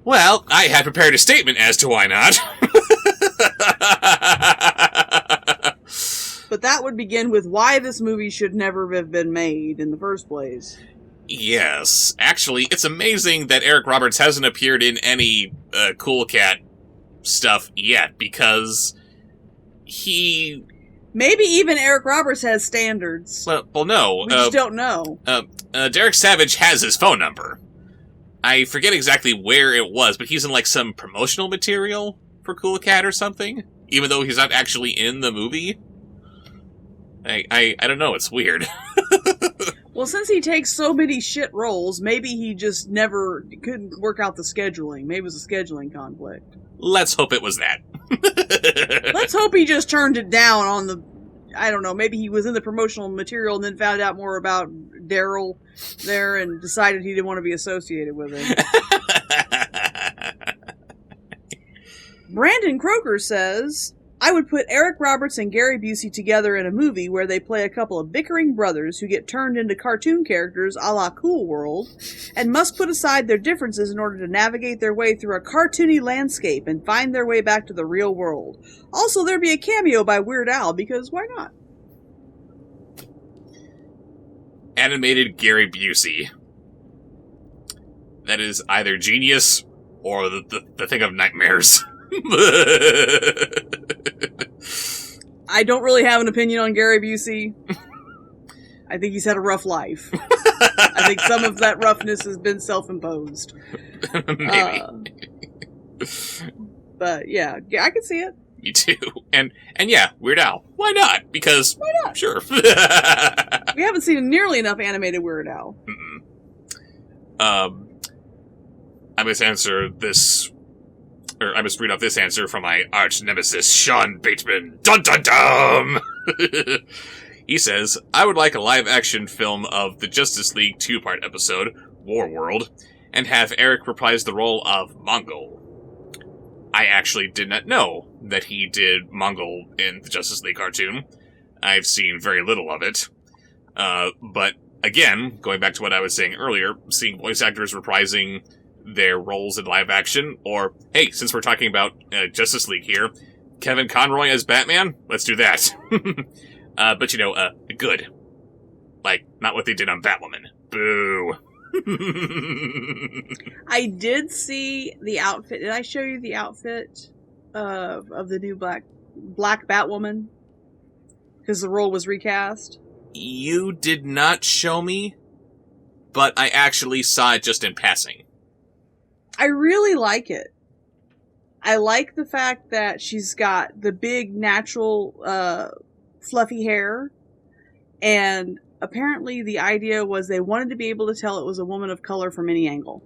Well, I had prepared a statement as to why not. But that would begin with why this movie should never have been made in the first place. Yes. Actually, it's amazing that Eric Roberts hasn't appeared in any Cool Cat stuff yet, because he... Maybe even Eric Roberts has standards. Well, no. We just don't know. Derek Savage has his phone number. I forget exactly where it was, but he's in, like, some promotional material for Cool Cat or something, even though he's not actually in the movie. I don't know, it's weird. Well, since he takes so many shit roles, maybe he just never couldn't work out the scheduling. Maybe it was a scheduling conflict. Let's hope it was that. Let's hope he just turned it down on the... I don't know, maybe he was in the promotional material and then found out more about Daryl there and decided he didn't want to be associated with him. Brandon Croker says, I would put Eric Roberts and Gary Busey together in a movie where they play a couple of bickering brothers who get turned into cartoon characters a la Cool World and must put aside their differences in order to navigate their way through a cartoony landscape and find their way back to the real world. Also, there'd be a cameo by Weird Al, because why not? Animated Gary Busey. That is either genius or the thing of nightmares. I don't really have an opinion on Gary Busey. I think he's had a rough life. I think some of that roughness has been self-imposed. Maybe. But yeah, I can see it. Me too. And yeah, Weird Al. Why not? Because, why not? Sure. We haven't seen nearly enough animated Weird Al. I must answer this... I must read off this answer from my arch nemesis, Sean Bateman. Dun dun dun! He says, I would like a live-action film of the Justice League 2-part episode, War World, and have Eric reprise the role of Mongol. I actually did not know that he did Mongol in the Justice League cartoon. I've seen very little of it. But again, going back to what I was saying earlier, seeing voice actors reprising their roles in live action, or, hey, since we're talking about Justice League here, Kevin Conroy as Batman? Let's do that. But good. Like, not what they did on Batwoman. Boo. I did see the outfit. Did I show you the outfit of the new Black Batwoman? Because the role was recast? You did not show me, but I actually saw it just in passing. I really like it. I like the fact that she's got the big, natural, fluffy hair. And apparently the idea was they wanted to be able to tell it was a woman of color from any angle.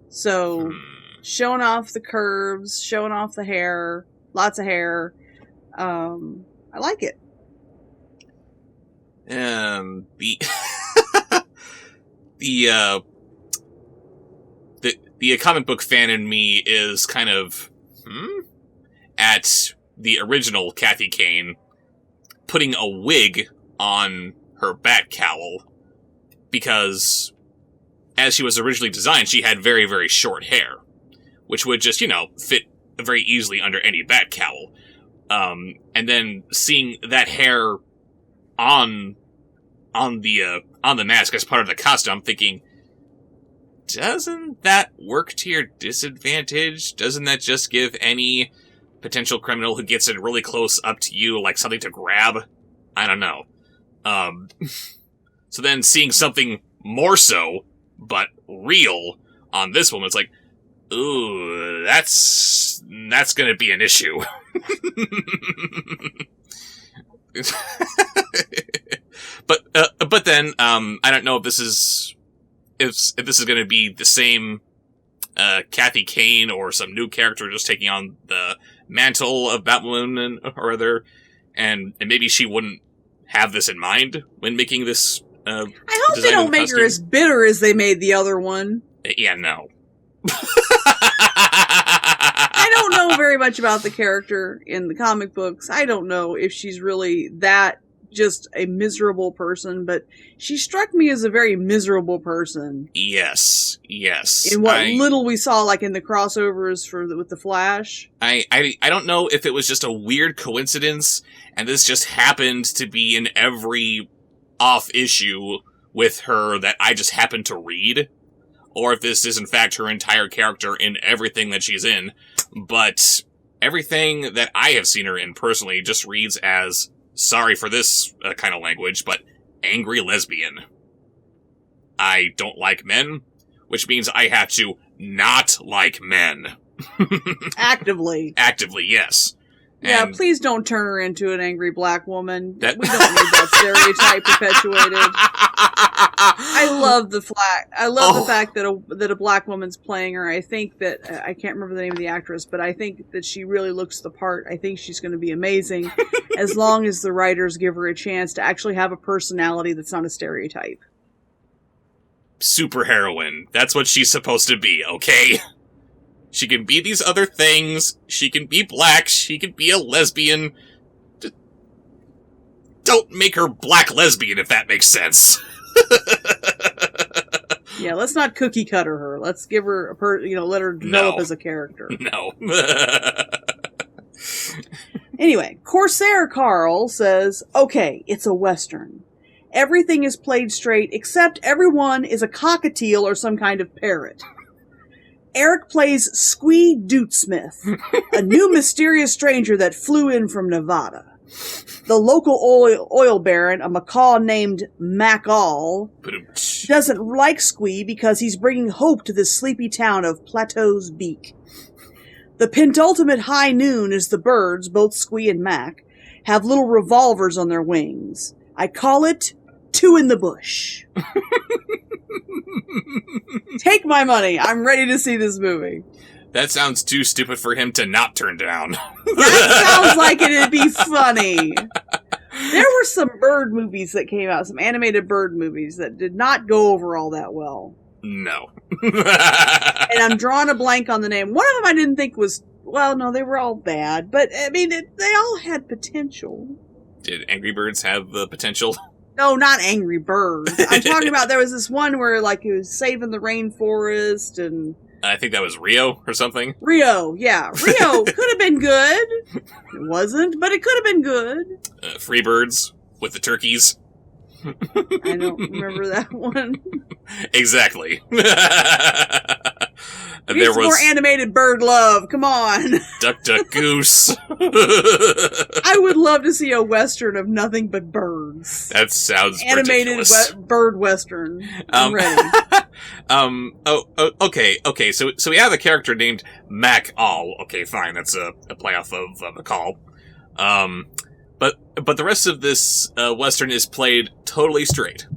So, showing off the curves, showing off the hair, lots of hair. I like it. The comic book fan in me is kind of, at the original Kathy Kane, putting a wig on her bat cowl, because as she was originally designed, she had very, very short hair, which would just, fit very easily under any bat cowl. And then seeing that hair on the mask as part of the costume, I'm thinking, doesn't that work to your disadvantage? Doesn't that just give any potential criminal who gets it really close up to you, like, something to grab? I don't know. So then seeing something more so, but real, on this woman, it's like, ooh, that's gonna be an issue. But then, I don't know if this is gonna be the same, Kathy Kane or some new character just taking on the mantle of Batwoman or other, and maybe she wouldn't have this in mind when making this, I hope they don't make her as bitter as they made the other one. Yeah, no. I don't know very much about the character in the comic books. I don't know if she's really that just a miserable person, but she struck me as a very miserable person. Yes. In what little we saw, like in the crossovers with the Flash. I don't know if it was just a weird coincidence, and this just happened to be in every off issue with her that I just happened to read, or if this is in fact her entire character in everything that she's in, but everything that I have seen her in personally just reads as, sorry for this kind of language, but angry lesbian. I don't like men, which means I have to not like men. Actively. Actively, yes. Yeah, And please don't turn her into an angry black woman. We don't need that stereotype perpetuated. I love the fact that a black woman's playing her. I think that I can't remember the name of the actress, but I think that she really looks the part. I think she's going to be amazing as long as the writers give her a chance to actually have a personality that's not a stereotype. super heroine. That's what she's supposed to be, okay? She can be these other things. She can be black. She can be a lesbian. Don't make her black lesbian, if that makes sense. Yeah, let's not cookie cutter her. Let's give her let her develop as a character. No. Anyway, Corsair Carl says, okay, it's a Western. Everything is played straight, except everyone is a cockatiel or some kind of parrot. Eric plays Squee Dootsmith, a new mysterious stranger that flew in from Nevada. The local oil baron, a macaw named MacLeod, doesn't like Squee because he's bringing hope to the sleepy town of Plateau's Beak. The penultimate high noon is the birds, both Squee and Mac, have little revolvers on their wings. I call it Two in the Bush. Take my money. I'm ready to see this movie. That sounds too stupid for him to not turn down. That sounds like it'd be funny. There were some bird movies that came out, some animated bird movies that did not go over all that well. No. And I'm drawing a blank on the name. One of them I didn't think was, well, no, they were all bad. But, I mean, they all had potential. Did Angry Birds have the potential? No, not Angry Birds. I'm talking about, there was this one where, like, he was saving the rainforest and... I think that was Rio or something. Rio, yeah. Rio could have been good. It wasn't, but it could have been good. Freebirds with the turkeys. I don't remember that one. Exactly. There was more animated bird love. Come on. Duck, Duck, Goose. I would love to see a Western of nothing but birds. That sounds animated ridiculous. Bird Western. I'm ready. Okay. So we have a character named MacLeod. Okay, fine. That's a playoff of McCall. But the rest of this Western is played totally straight.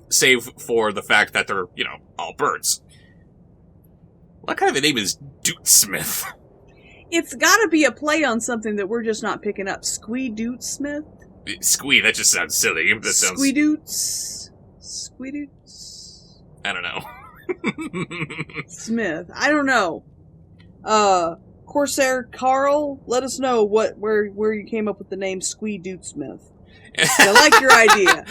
Save for the fact that they're, all birds. What kind of a name is Dootsmith? It's gotta be a play on something that we're just not picking up. Squee Dootsmith? Squee, that just sounds silly. That sounds... Squee Doots? I don't know. Smith. I don't know. Corsair Carl, let us know where you came up with the name Squee Dootsmith. I like your idea.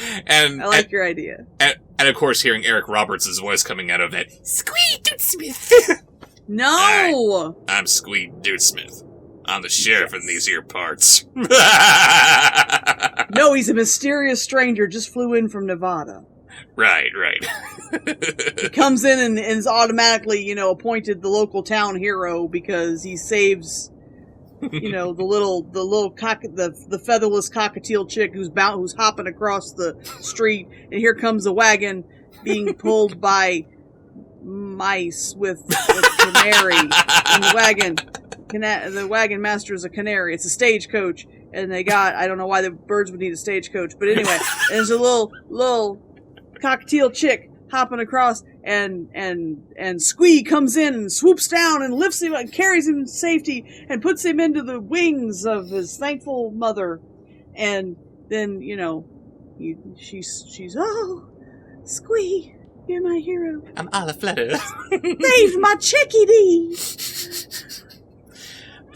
Your idea. And of course, hearing Eric Roberts' voice coming out of that, Squee Dootsmith. No! I'm Squee Dootsmith. I'm the sheriff in these here parts. No, he's a mysterious stranger, just flew in from Nevada. Right. He comes in and is automatically, appointed the local town hero because he saves, the featherless cockatiel chick who's hopping across the street, and here comes a wagon being pulled by mice with a canary in the wagon. The wagon master is a canary. It's a stagecoach, and I don't know why the birds would need a stagecoach, but anyway, there's a little cockatiel chick hopping across, and Squee comes in and swoops down and lifts him and carries him to safety and puts him into the wings of his thankful mother, and then she's Squee, you're my hero. I'm all aflutter. Save my chickadee.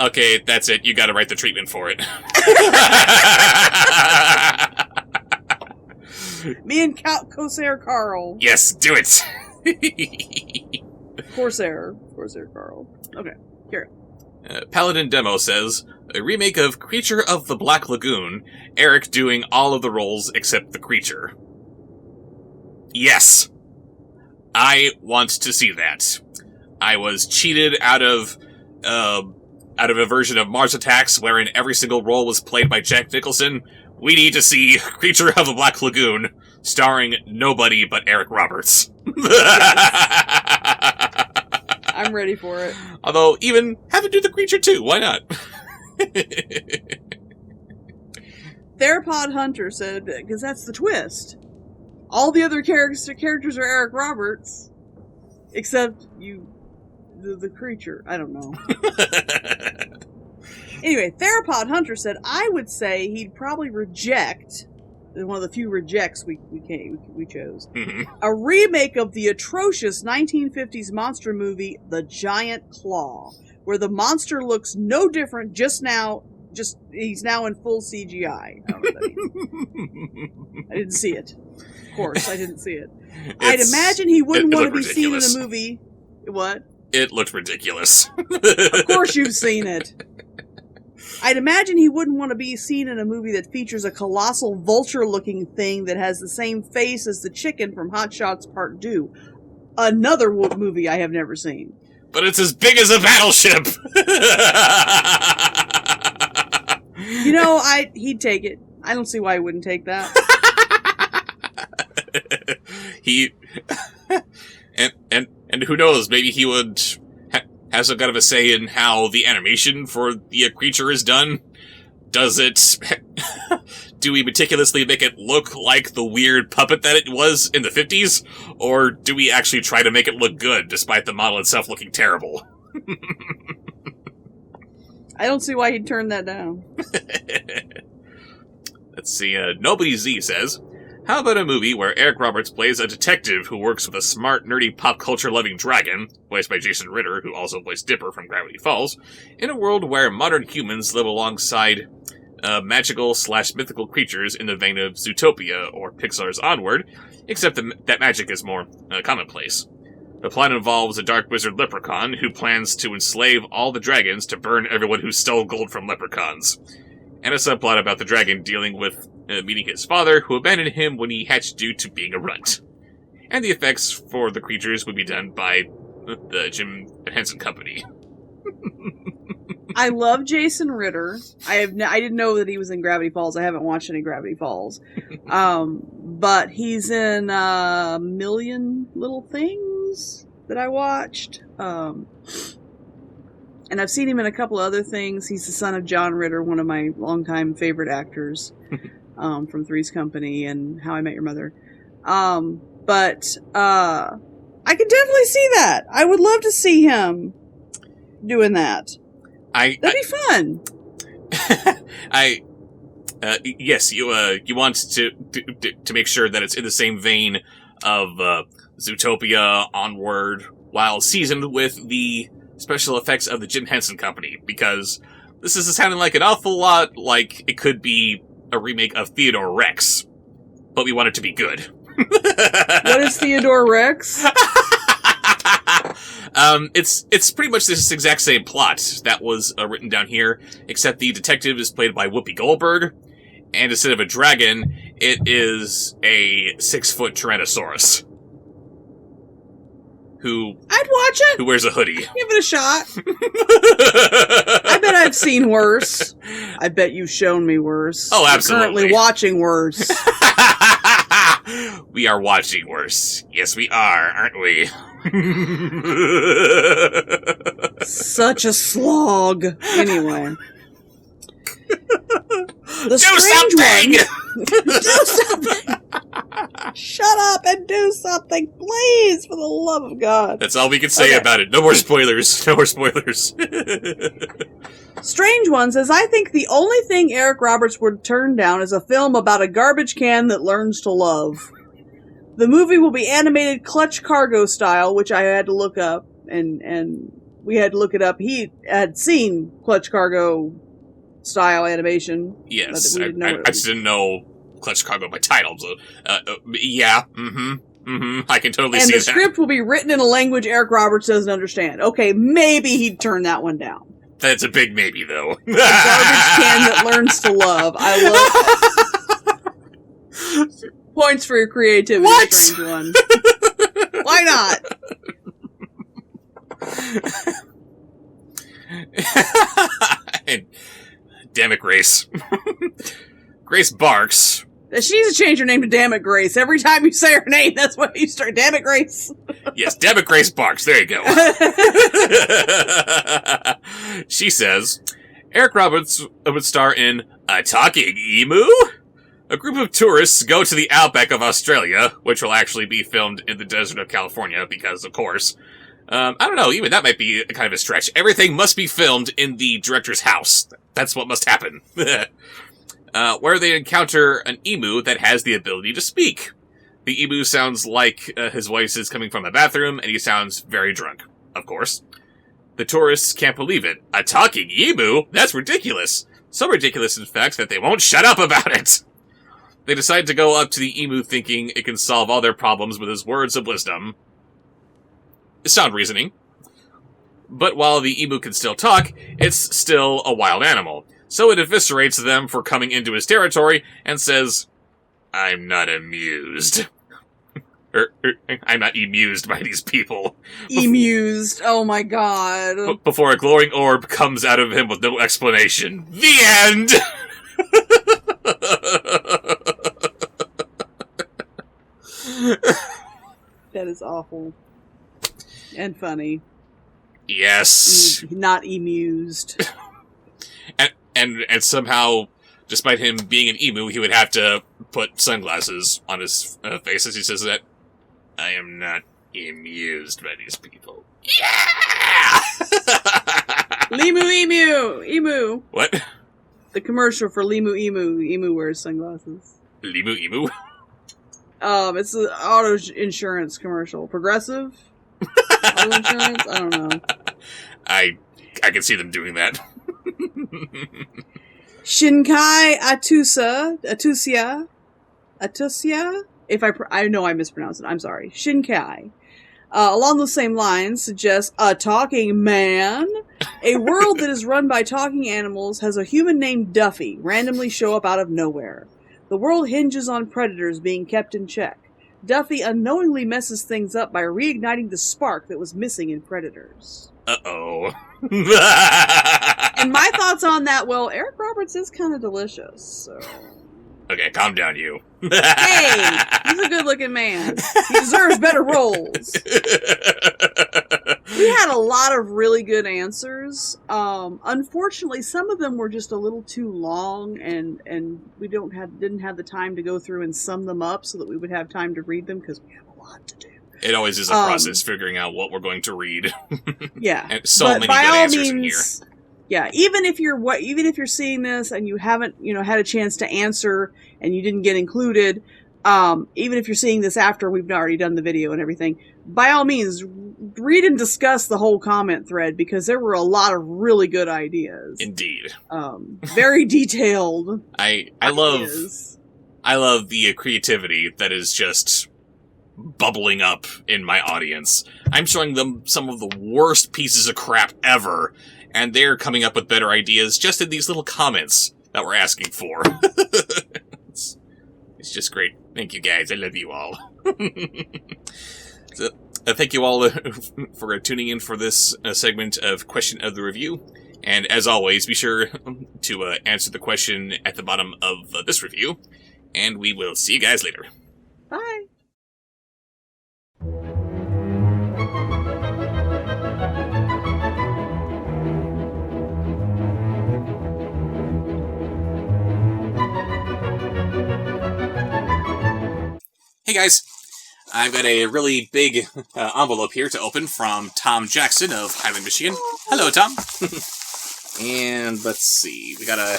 Okay, that's it. You gotta write the treatment for it. Me and Corsair Carl. Yes, do it. Corsair Carl. Okay, here. Paladin Demo says, a remake of Creature of the Black Lagoon, Eric doing all of the roles except the creature. Yes. I want to see that. I was cheated out of a version of Mars Attacks wherein every single role was played by Jack Nicholson. We need to see Creature of the Black Lagoon, starring nobody but Eric Roberts. I'm ready for it. Although, even have him do the creature too, why not? Therapod Hunter said, because that's the twist. All the other characters are Eric Roberts, except the creature. I don't know. Anyway, Therapod Hunter said, I would say he'd probably reject, one of the few rejects we chose, a remake of the atrocious 1950s monster movie, The Giant Claw, where the monster looks no different he's now in full CGI. I don't know what that means. I didn't see it. Of course, I didn't see it. I'd imagine he wouldn't want to be seen in a movie. What? It looked ridiculous. Of course you've seen it. I'd imagine he wouldn't want to be seen in a movie that features a colossal vulture-looking thing that has the same face as the chicken from Hot Shots Part 2. Another movie I have never seen. But it's as big as a battleship! He'd take it. I don't see why he wouldn't take that. And who knows, maybe he would have some kind of a say in how the animation for the creature is done. Do we meticulously make it look like the weird puppet that it was in the 50s? Or do we actually try to make it look good, despite the model itself looking terrible? I don't see why he'd turn that down. Let's see, Nobody Z says, how about a movie where Eric Roberts plays a detective who works with a smart, nerdy, pop culture-loving dragon, voiced by Jason Ritter, who also voiced Dipper from Gravity Falls, in a world where modern humans live alongside magical/mythical creatures in the vein of Zootopia or Pixar's Onward, except that magic is more commonplace. The plot involves a dark wizard leprechaun who plans to enslave all the dragons to burn everyone who stole gold from leprechauns, and a subplot about the dragon dealing with meeting his father, who abandoned him when he hatched due to being a runt. And the effects for the creatures would be done by the Jim Henson Company. I love Jason Ritter. I didn't know that he was in Gravity Falls. I haven't watched any Gravity Falls. But he's in a million little things that I watched. And I've seen him in a couple other things. He's the son of John Ritter, one of my longtime favorite actors from Three's Company and How I Met Your Mother. But I could definitely see that. I would love to see him doing that. That'd be fun. Yes, you want to make sure that it's in the same vein of Zootopia, Onward, while seasoned with the special effects of the Jim Henson Company, because this is sounding like an awful lot like it could be a remake of Theodore Rex, but we want it to be good. What is Theodore Rex? It's pretty much this exact same plot that was written down here, except the detective is played by Whoopi Goldberg, and instead of a dragon, it is a 6-foot Tyrannosaurus. Who I'd watch it. Who wears a hoodie. Give it a shot. I bet I've seen worse. I bet you've shown me worse. Oh, You're absolutely. currently watching worse. We are watching worse. Yes, we are, aren't we? Such a slog. Anyway. The Do strange something! one. Do something! Shut up and do something, please, for the love of God. That's all we can say about it. No more spoilers. No more spoilers. Strange One says, I think the only thing Eric Roberts would turn down is a film about a garbage can that learns to love. The movie will be animated Clutch Cargo style, which I had to look up, and we had to look it up. He had seen Clutch Cargo style animation. Yes, but we I just didn't know Clutch Cargo by title. So, yeah, I can totally see that. And the script will be written in a language Eric Roberts doesn't understand. Okay, maybe he'd turn that one down. That's a big maybe, though. A garbage can that learns to love. I love points for your creativity, What? Strange One. Why not? And, damn it, Grace. Grace Barks. She needs to change her name to Damn It Grace. Every time you say her name, that's what you start. Damn it, Grace. Yes, damn it, Grace Barks. There you go. She says, Eric Roberts would star in A Talking Emu? A group of tourists go to the outback of Australia, which will actually be filmed in the desert of California, because, of course. I don't know, even that might be kind of a stretch. Everything must be filmed in the director's house. That's what must happen. Where they encounter an emu that has the ability to speak. The emu sounds like his voice is coming from the bathroom, and he sounds very drunk, of course. The tourists can't believe it. A talking emu? That's ridiculous. So ridiculous, in fact, that they won't shut up about it. They decide to go up to the emu thinking it can solve all their problems with his words of wisdom. Sound reasoning. But while the emu can still talk, it's still a wild animal. So it eviscerates them for coming into his territory and says, I'm not amused. I'm not amused by these people. Emused. Oh my god. Before a glowing orb comes out of him with no explanation. The end! That is awful. And funny. Yes. Not amused. And somehow, despite him being an emu, he would have to put sunglasses on his face as he says that, I am not amused by these people. Yeah! Limu Emu! What? The commercial for Limu Emu. Emu wears sunglasses. Limu Emu? It's an auto insurance commercial. Progressive? Auto insurance? I don't know. I can see them doing that. Shinkai Atusia. If I know I mispronounced it, I'm sorry. Shinkai. Along the same lines, suggests a talking man. A world that is run by talking animals has a human named Duffy randomly show up out of nowhere. The world hinges on predators being kept in check. Duffy unknowingly messes things up by reigniting the spark that was missing in Predators. Uh-oh. And my thoughts on that, well, Eric Roberts is kind of delicious, so... Okay, calm down, you. Hey! He's a good-looking man. He deserves better roles. We had a lot of really good answers. Unfortunately, some of them were just a little too long, and we didn't have the time to go through and sum them up so that we would have time to read them, because we have a lot to do. It always is a process figuring out what we're going to read. Yeah. And so many good answers in here. Yeah, even if you're seeing this and you haven't, had a chance to answer and you didn't get included, even if you're seeing this after we've already done the video and everything, by all means, read and discuss the whole comment thread, because there were a lot of really good ideas. Indeed. Very detailed. I love the creativity that is just bubbling up in my audience. I'm showing them some of the worst pieces of crap ever, and they're coming up with better ideas just in these little comments that we're asking for. It's just great. Thank you guys. I love you all. So, thank you all for tuning in for this segment of Question of the Review. And as always, be sure to answer the question at the bottom of this review. And we will see you guys later. Bye. Hey guys, I've got a really big envelope here to open from Tom Jackson of Highland, Michigan. Hello, Tom. And let's see, we got a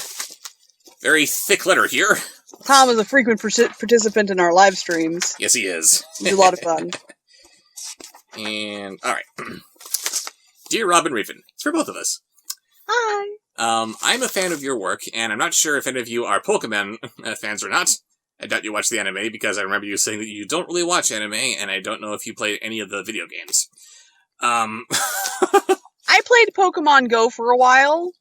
very thick letter here. Tom is a frequent participant in our live streams. Yes, he is. It's a lot of fun. And, alright. Dear Robin Raven, it's for both of us. Hi. I'm a fan of your work, and I'm not sure if any of you are Pokemon fans or not. I doubt you watch the anime, because I remember you saying that you don't really watch anime, and I don't know if you play any of the video games. I played Pokemon Go for a while,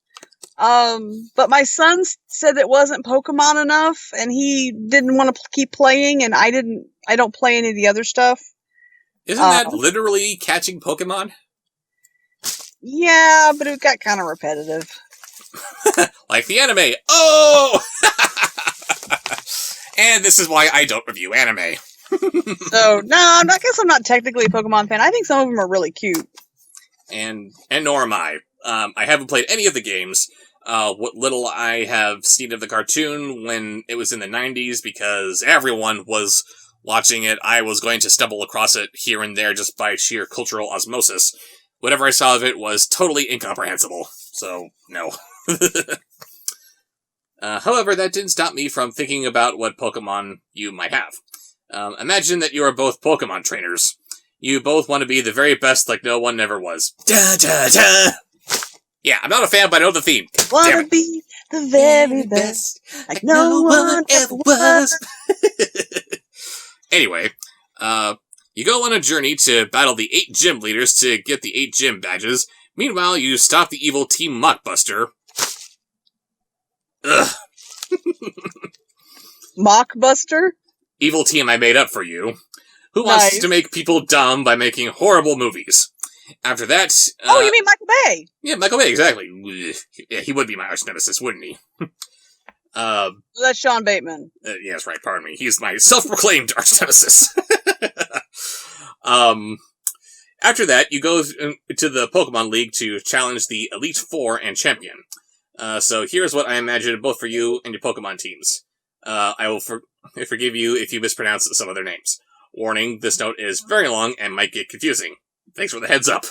but my son said it wasn't Pokemon enough, and he didn't want to keep playing, and I don't play any of the other stuff. Isn't that literally catching Pokemon? Yeah, but it got kind of repetitive. Like the anime. Oh! And this is why I don't review anime. So, no, I guess I'm not technically a Pokemon fan. I think some of them are really cute. And nor am I. I haven't played any of the games. What little I have seen of the cartoon when it was in the 90s, because everyone was watching it, I was going to stumble across it here and there just by sheer cultural osmosis. Whatever I saw of it was totally incomprehensible. So, no. However, that didn't stop me from thinking about what Pokemon you might have. Imagine that you are both Pokemon trainers. You both want to be the very best like no one ever was. Da, da, da. Yeah, I'm not a fan, but I know the theme. Want to be the very best like no one ever was. Anyway, you go on a journey to battle the 8 gym leaders to get the 8 gym badges. Meanwhile, you stop the evil Team Mockbuster. Ugh. Mockbuster? Evil team I made up for you. Who wants to make people dumb by making horrible movies? After that... oh, you mean Michael Bay? Yeah, Michael Bay, exactly. Yeah, he would be my arch nemesis, wouldn't he? That's Sean Bateman. Yes, right, pardon me. He's my self-proclaimed arch nemesis. After that, you go to the Pokemon League to challenge the Elite Four and Champion. So here's what I imagine both for you and your Pokemon teams. I will forgive you if you mispronounce some of their names. Warning, this note is very long and might get confusing. Thanks for the heads up.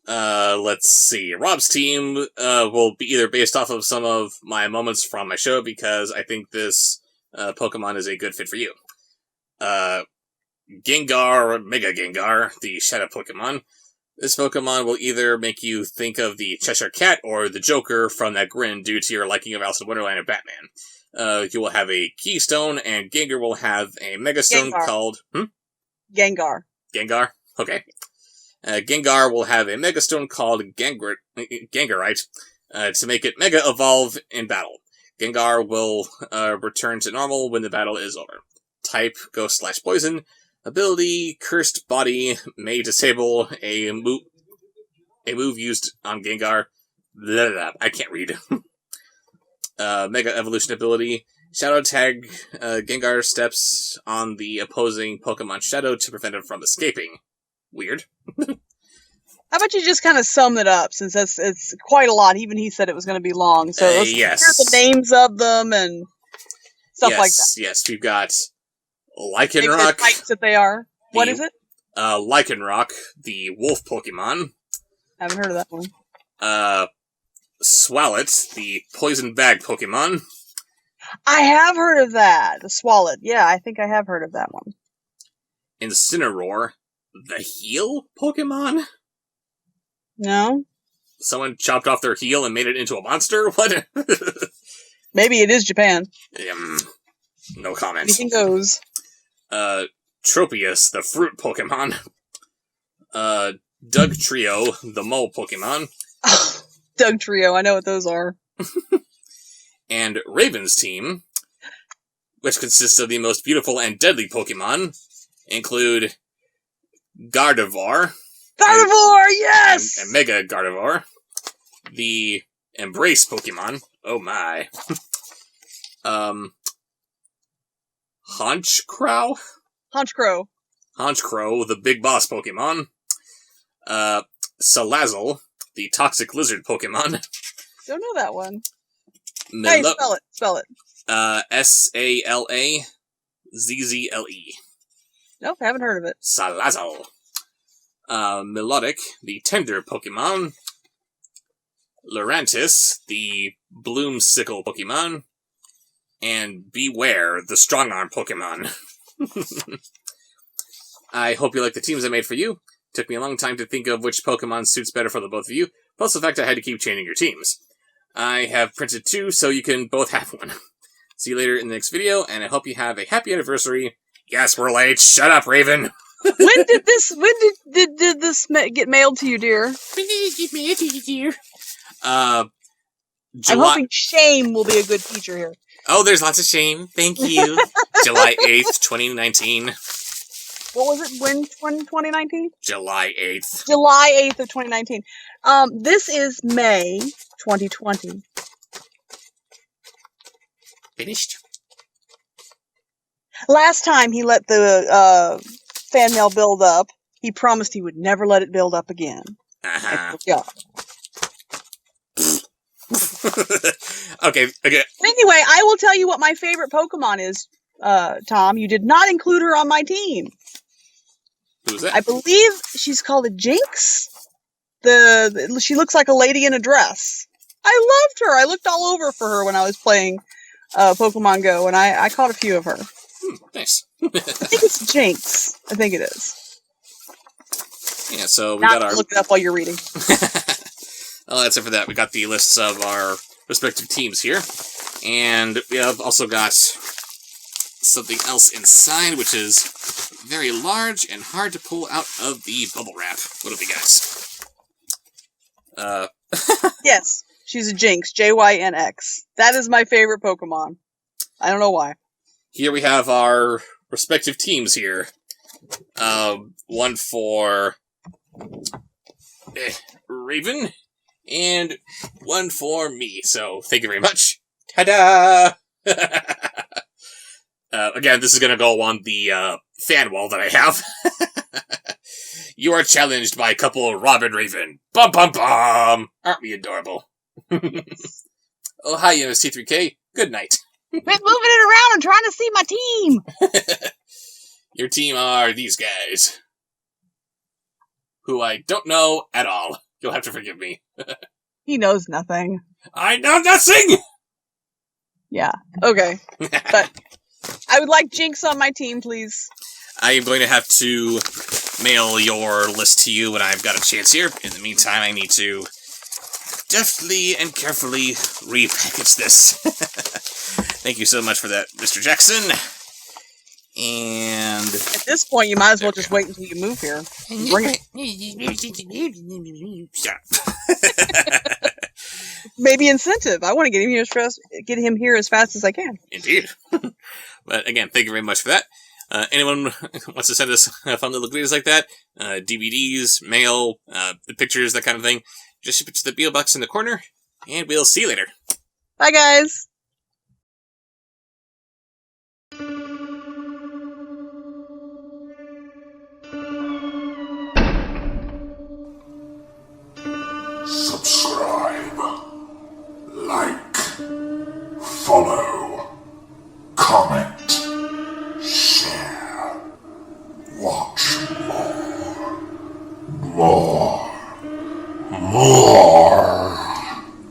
Let's see. Rob's team will be either based off of some of my moments from my show, because I think this Pokemon is a good fit for you. Gengar, Mega Gengar, the Shadow Pokemon. This Pokemon will either make you think of the Cheshire Cat or the Joker from that grin due to your liking of Alice in Wonderland and Batman. You will have a Keystone, and Gengar will have a Megastone called... Gengar. Gengar? Okay. Gengar will have a Megastone called Gengarite to make it Mega Evolve in battle. Gengar will return to normal when the battle is over. Type, Ghost/Poison. Ability, Cursed Body may disable a move used on Gengar. Blah, blah, blah. I can't read. Mega Evolution ability. Shadow Tag Gengar steps on the opposing Pokemon Shadow to prevent him from escaping. Weird. How about you just kind of sum it up, since it's quite a lot. Even he said it was going to be long. So let's hear the names of them and stuff like that. Yes, we've got Lycanroc. The types that they are. What is it? Lycanroc, the wolf Pokemon. I haven't heard of that one. Swalot, the poison bag Pokemon. I have heard of that. The Swalot. Yeah, I think I have heard of that one. Incineroar, the heel Pokemon? No. Someone chopped off their heel and made it into a monster? What? Maybe it is Japan. No comment. Anything goes. Tropius, the fruit Pokemon. Doug Trio, the mole Pokemon. Doug Trio, I know what those are. And Raven's team, which consists of the most beautiful and deadly Pokemon, include Gardevoir. Gardevoir, yes! And Mega Gardevoir. The Embrace Pokemon. Oh my. Honchcrow? Honchcrow, the big boss Pokemon. Salazzle, the toxic lizard Pokemon. Don't know that one. Hey, spell it. Salazzle. Nope, haven't heard of it. Salazzle. Melodic, the tender Pokemon. Lurantis, the Bloomsicle Pokemon. And Beware, the strong-arm Pokemon. I hope you like the teams I made for you. Took me a long time to think of which Pokemon suits better for the both of you, plus the fact I had to keep changing your teams. I have printed 2, so you can both have one. See you later in the next video, and I hope you have a happy anniversary. Yes, we're late. Shut up, Raven. When did this get mailed to you, dear? When did it get mailed to you, dear? I'm hoping shame will be a good feature here. Oh, there's lots of shame. Thank you. July 8th, 2019. What was it? When 2019? July 8th. July 8th of 2019. This is May 2020. Finished? Last time he let the fan mail build up, he promised he would never let it build up again. Yeah. Okay. Anyway, I will tell you what my favorite Pokemon is, Tom. You did not include her on my team. Who's that? I believe she's called a Jinx. She looks like a lady in a dress. I loved her. I looked all over for her when I was playing Pokemon Go, and I caught a few of her. Nice. I think it's Jinx. I think it is. Yeah, so we Not got our... look it up while you're reading. Well, that's it for that. We got the lists of our respective teams here. And we have also got something else inside, which is very large and hard to pull out of the bubble wrap. What have we got? Yes, she's a Jinx. Jynx. That is my favorite Pokemon. I don't know why. Here we have our respective teams here. One for Raven, and one for me. So, thank you very much. Ta-da! Again, this is going to go on the fan wall that I have. You are challenged by couple Rob and Raven. Bum bum bum! Aren't we adorable? Oh, hi, MST3K. Good night. Quit moving it around and trying to see my team! Your team are these guys. Who I don't know at all. You'll have to forgive me. He knows nothing. I know nothing! Yeah, okay. But I would like Jinx on my team, please. I am going to have to mail your list to you when I've got a chance here. In the meantime, I need to deftly and carefully repackage this. Thank you so much for that, Mr. Jackson. And at this point, you might as well just wait until you move here. Bring it. Maybe incentive. I want to get him here as fast as I can. Indeed. But again, thank you very much for that. Anyone wants to send us fun little goodies like that, DVDs, mail, the pictures, that kind of thing, just ship it to the P.O. Box in the corner, and we'll see you later. Bye, guys. Subscribe, like, follow.